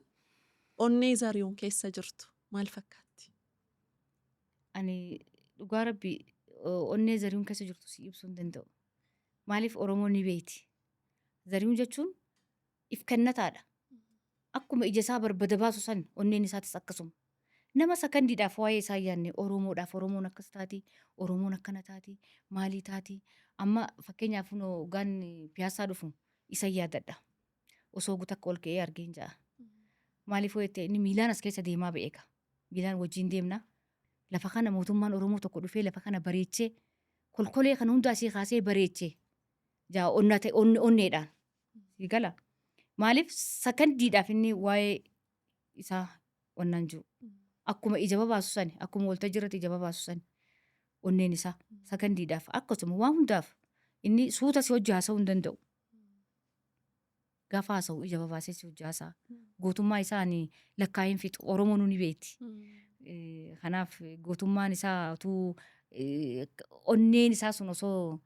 onnee Zarihuun keessa jirtu maal fakkaatti? Ani dhugaa rabbii onnee Zarihuun keessa jirtu si ibsuu hin danda'u. Maaliif Oromoon ni beekti? Zarihuun jechuun if kennataadha. Akkuma ija isaa barbada baasu san onneen isaatis akkasuma. Nama sakandiidhaaf waa'ee isaa yaadne Oromoodhaaf Oromoon akkas taati, Oromoon akkana taati, maalii taati. Amma fakkeenyaaf hoggaan piyaasaa dhufu isa yaadadha. Osoo gutakka ol ka'ee argeen ja'a. Maaliif jettee inni miilaan as keessa deemaa ba'eeka. Miilaan wajjin deemna. Lafa kana mootummaan Oromoo tokko dhufee lafa kana bareechee kolkolee kana hunda asii kaasee bareechee jaa onneedhaan. Sigala. Maaliif sakandiidhaaf inni waa'ee isaa onnaan jiru. Akkuma ija babaasu sani, akkuma waltajjii irratti ija babaasu sani onneen isaa sakandiidhaaf akkasuma waan hundaaf inni suuta si hojii haasa'uu hin danda'u. Gaafa haasa'u ija babaasee si hojii haasa'a. Gootummaa isaa lakkaa'een fixu Oromoon ni beekti. Kanaaf gootummaan isaa utuu onneen isaa sun osoo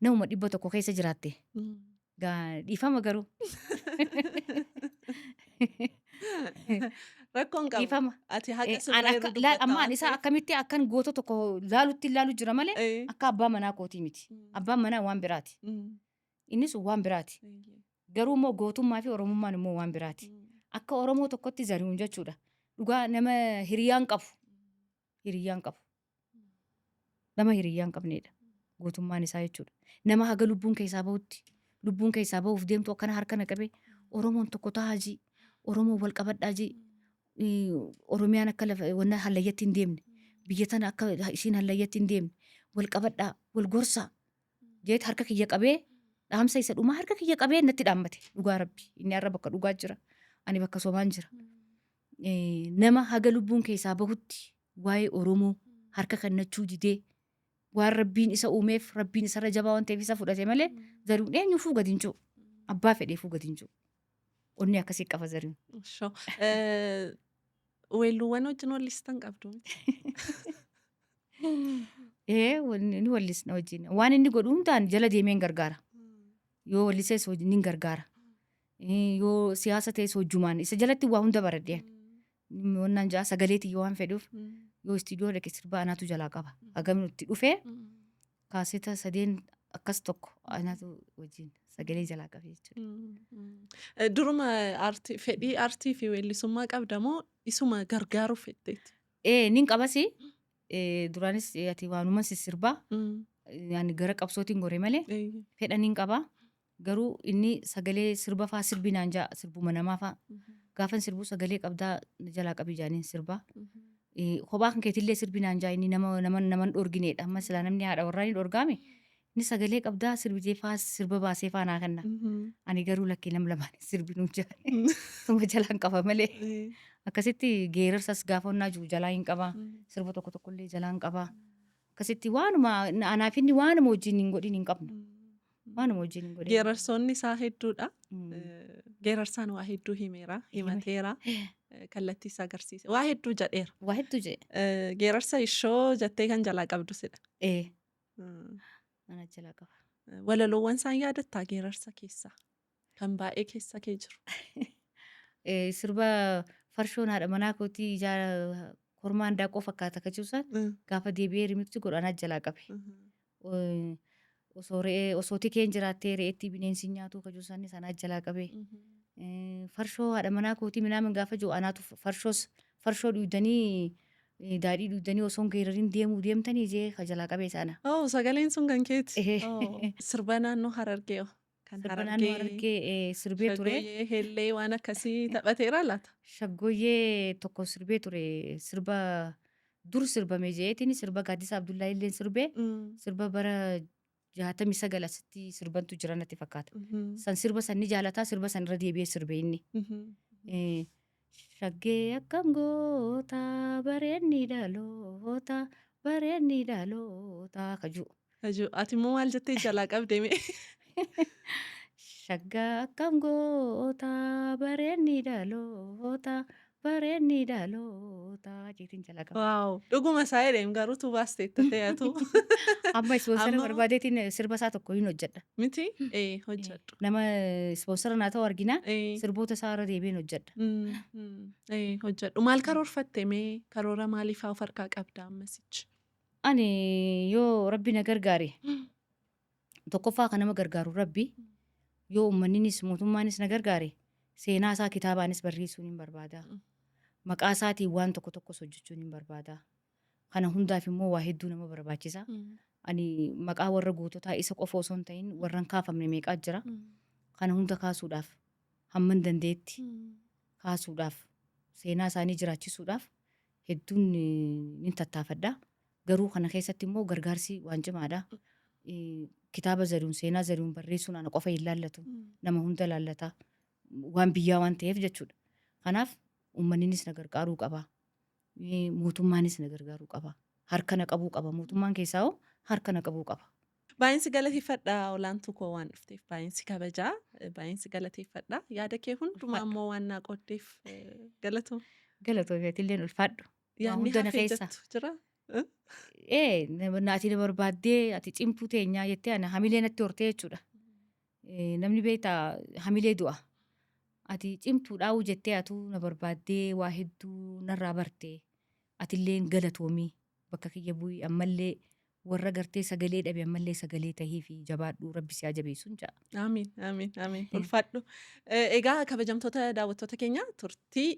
namuma 100 keessa jiraatte dhiifama garuu. Rakkoon qabu. Dhiifama. Ati haqa sirraa irra dubbatta. Ammaan isaa akkamitti akkan goota tokko laalutti ilaalu jira malee akka abbaa manaa kootii miti. Abbaan manaa waan biraati. Innis waan biraati. Garuu immoo gootummaa fi Oromummaan immoo waan biraati. Akka Oromoo tokkotti Zarihuun jechuudha. Dhugaa nama hiriyaan qabu. Hiriyaan qabu. Nama hiriyaan qabneedha. Gootummaan isaa jechuudha. Nama haga lubbuun keessaa bahutti. Lubbuun keessaa bahuuf deemtu akkana harka naqabee Oromoon tokko taa'aa Oromoo wal qabadhaa jii. Oromiyaan akka wanna hallayyatti hin deemne. Biyya tana akka isiin hallayyatti hin deemne. Wal qabadhaa, wal gorsaa. Jeet harka kiyya qabee dhaamsa isa dhumaa harka kiyya qabee natti dhaammate. Dhugaa rabbi. Inni har'a bakka dhugaa jira. Ani bakka sobaan jira. Nama haga lubbuun keessaa bahutti waa'ee Oromoo harka kennachuu didee waan rabbiin isa uumeef rabbiin isarra jabaa waan ta'eef isa fudhate malee Zarihuun eenyuufuu gadi hin jiru. Abbaa fedheefuu gadi hin jiru. Onni akkasii qaba Zarihuun. Weelluuwwan wajjin wallistan qabdu. Ni wallisna wajjin. Waan inni godhu hundaan jala deemeen gargaara. Yoo wallisees ni gargaara. Yoo siyaasa ta'es hojjumaan isa jalatti waa hunda baradheen. Wannaan ja'a sagaleetii yoo waan fedhuuf yoo istiidiyoo dhaqe sirba anaatu jalaa qaba. Hagam itti dhufee kaaseta sadeen akkas tokko anaatu wajjin sagalee jalaa qabe jechuudha. Duruma fedhii aartii fi weellisummaa qabda moo isuma gargaaruuf fedheeti? Nin qabasi. Duraanis ati waanuma sirbaa. Yaani gara qabsootiin goree malee fedha nin qaba. Garuu inni sagalee sirba faa sirbinaan ja'a sirbuma namaa faa. Gaafan sirbuu sagalee qabdaa jalaa qabii jaaniin sirbaa. Kophaa kan keetillee sirbinaan ja'a inni nama dhorgineedha. Amma silaa namni haadha warraa ni dhorgaame. Inni sagalee qabdaa sirbitee faa sirba baasee faa naa kenna. Ani garuu lakkee nam lamaan sirbinuu ja'a. Suma jalaan qaba malee. Akkasitti geerarsas gaafa onnaa jiru jalaa hin qabaa. Sirba tokko tokkollee jalaan qabaa. Akkasitti waanuma anaaf inni waanuma wajjin hin godhin hin qabna. Waanuma wajjin hin godhin. Geerarsoonni isaa hedduudha. Geerarsaan waa hedduu himeera. Himateera. Kallattii isaa agarsiise. Waa hedduu jedheera. Waa hedduu jedhe. Geerarsa ishoo jettee kan jalaa qabdu sidha. Mana jalaa qaba. Walaloowwan isaan yaadattaa geerarsa keessaa? Kan baay'ee keessa kee jiru. Sirba farshoon haadha manaa kootii kormaan daaqoo fakkaata kachuusan gaafa deebi'ee rimikti godhanaa jalaa qabe. Osoo tikeen jiraattee re'eetti bineensi nyaatu kachuusan sanaa jalaa qabe. Farshoo haadha manaa kootii minaamin gaafa jiru anaatu farshoo dhuydanii daadhii dhuydanii osoo geerariin deemtanii jee ka jalaa qabee sana. Sagaleen sun kan keeti. Sirba naannoo Harargee. Sirba naannoo Harargee sirbee ture. Shaggooyyee hellee waan akkasii taphateera laata? Shaggooyyee tokko sirbee ture. Sirba dur sirbame jeetiin sirba Gaaddisa Abdullaa illee sirbee sirba bara 69 asitti sirbantu jira natti fakkaata. San sirba sanni jaalataa sirba sanirra deebi'ee sirbee inni. Shaggee akkam goota bareenni dhaloota kaju. Ati immoo maal jettee jalaa qabdeeme? Shaggaa akkam goota bareenni dhaloota bareenni dhaloota jeetiin jala qaba. Waaw dhuguma isaa jedheem garuu tu baasteetta ta'eetu. Amma ispoonsara barbaadeetiin sirba isaa tokko hin hojjedha. Miti hojjedhu. Nama ispoonsara naa ta'u argina sirboota isaa irra deebiin hojjedha. Hojjedhu maal karoorfatte mee karoora maaliifaa of harkaa qabda ammasichi? Ani yoo rabbi na gargaare tokkoffaa kan nama gargaaru rabbi yoo uummanninis mootummaanis na gargaare seenaa isaa kitaabaanis barreessuun hin barbaada. Maqaa isaatiin waan tokko tokkos hojjechuun hin barbaada. Kana hundaaf immoo waa hedduu nama barbaachisa. Ani maqaa warra goototaa isa qofa osoo hin ta'in warran kaafamne meeqaa jira. Kana hunda kaasuudhaaf hamman dandeetti kaasuudhaaf seenaa isaanii jiraachisuudhaaf hedduun ni tattaafadha. Garuu kana keessatti immoo gargaarsi waan cimaadha. Kitaaba Zarihuun seenaa Zarihuun barreessuun ana qofa hin laallatu. Nama hunda laallata. Waan biyyaa waan ta'eef jechuudha. Kanaaf uummanninis na gargaaruu qaba. Mootummaanis na gargaaruu qaba. Harka na qabuu qaba. Mootummaan keessaa hoo harka na qabuu qaba. Baay'insi galateeffadha olaantuu koo waan dhufteef baay'insi kabajaa baay'insi galateeffadha yaada kee hundumaa ammoo waan naa qooddeef galatoo. Galatoo illee ulfaadhu. Yaadni hafee jettu jira. Ati na barbaaddee ati cimtuu teenyaa jettee ana hamilee natti hortee jechuudha. Namni beektaa hamilee du'a. Ati cimtuudhaa jettee atu na barbaaddee waa hedduu narraa bartee atillee galatoomii bakka kiyya bu'ii ammallee warra gartee sagalee dhabe ammallee sagalee tahii fi jabaadhuu rabbi si jabeessuun ja'a. Amiin amiin amiin ulfaadhu. Egaa kabajamtoota daawwattoota keenya turtii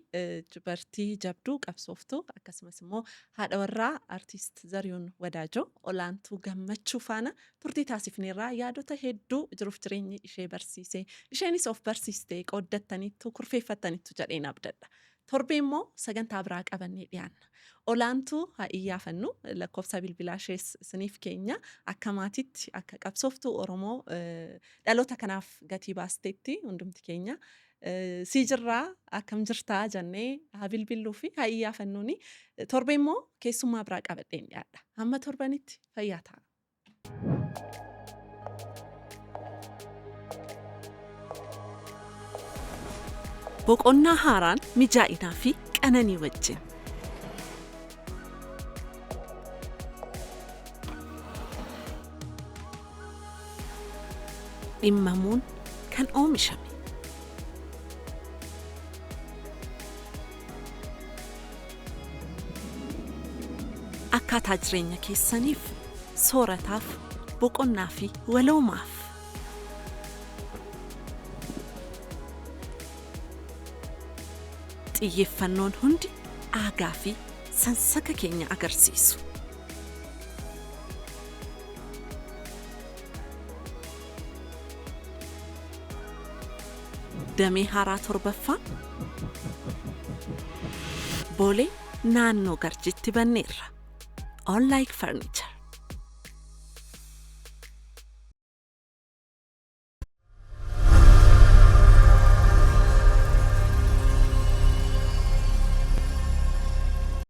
dubartii jabduu qabsooftuu akkasumas immoo haadha warraa artiist Zarihuun Wadaajoo olaantuu gammachuu faana turtii taasifneerraa yaadota hedduu jiruuf jireenyi ishee barsiisee isheenis of barsiistee qooddattaniittu kurfeeffattaniittu jedheen abdadha. Torbee immoo sagantaa biraa qabannee dhiyaanna. Olaantuu haa iyyaafannu lakkoofsa bilbilaa ishees isiniif keenya akka maatiitti akka qabsooftuu Oromoo dhaloota kanaaf gatii baasteetti hundumti keenya sii jirraa akkam jirtaa jennee haa bilbilluu fi haa iyyaafannuuni. Torbee immoo keessummaa biraa qabadheen dhiyaadha. Hamma torbanitti fayyaa ta'a. Boqonnaa haaraan mijaa'inaa fi qananii wajjin. Dhimmamuun kan oomishame. Akkaataa jireenya keessaniif soorataaf boqonnaa fi waloomaaf. Xiyyeeffannoon hundi aagaa fi sansaka keenya agarsiisu. Damee haaraa torbaffaa Boolee naannoo Garjitti banneerra. All like furniture.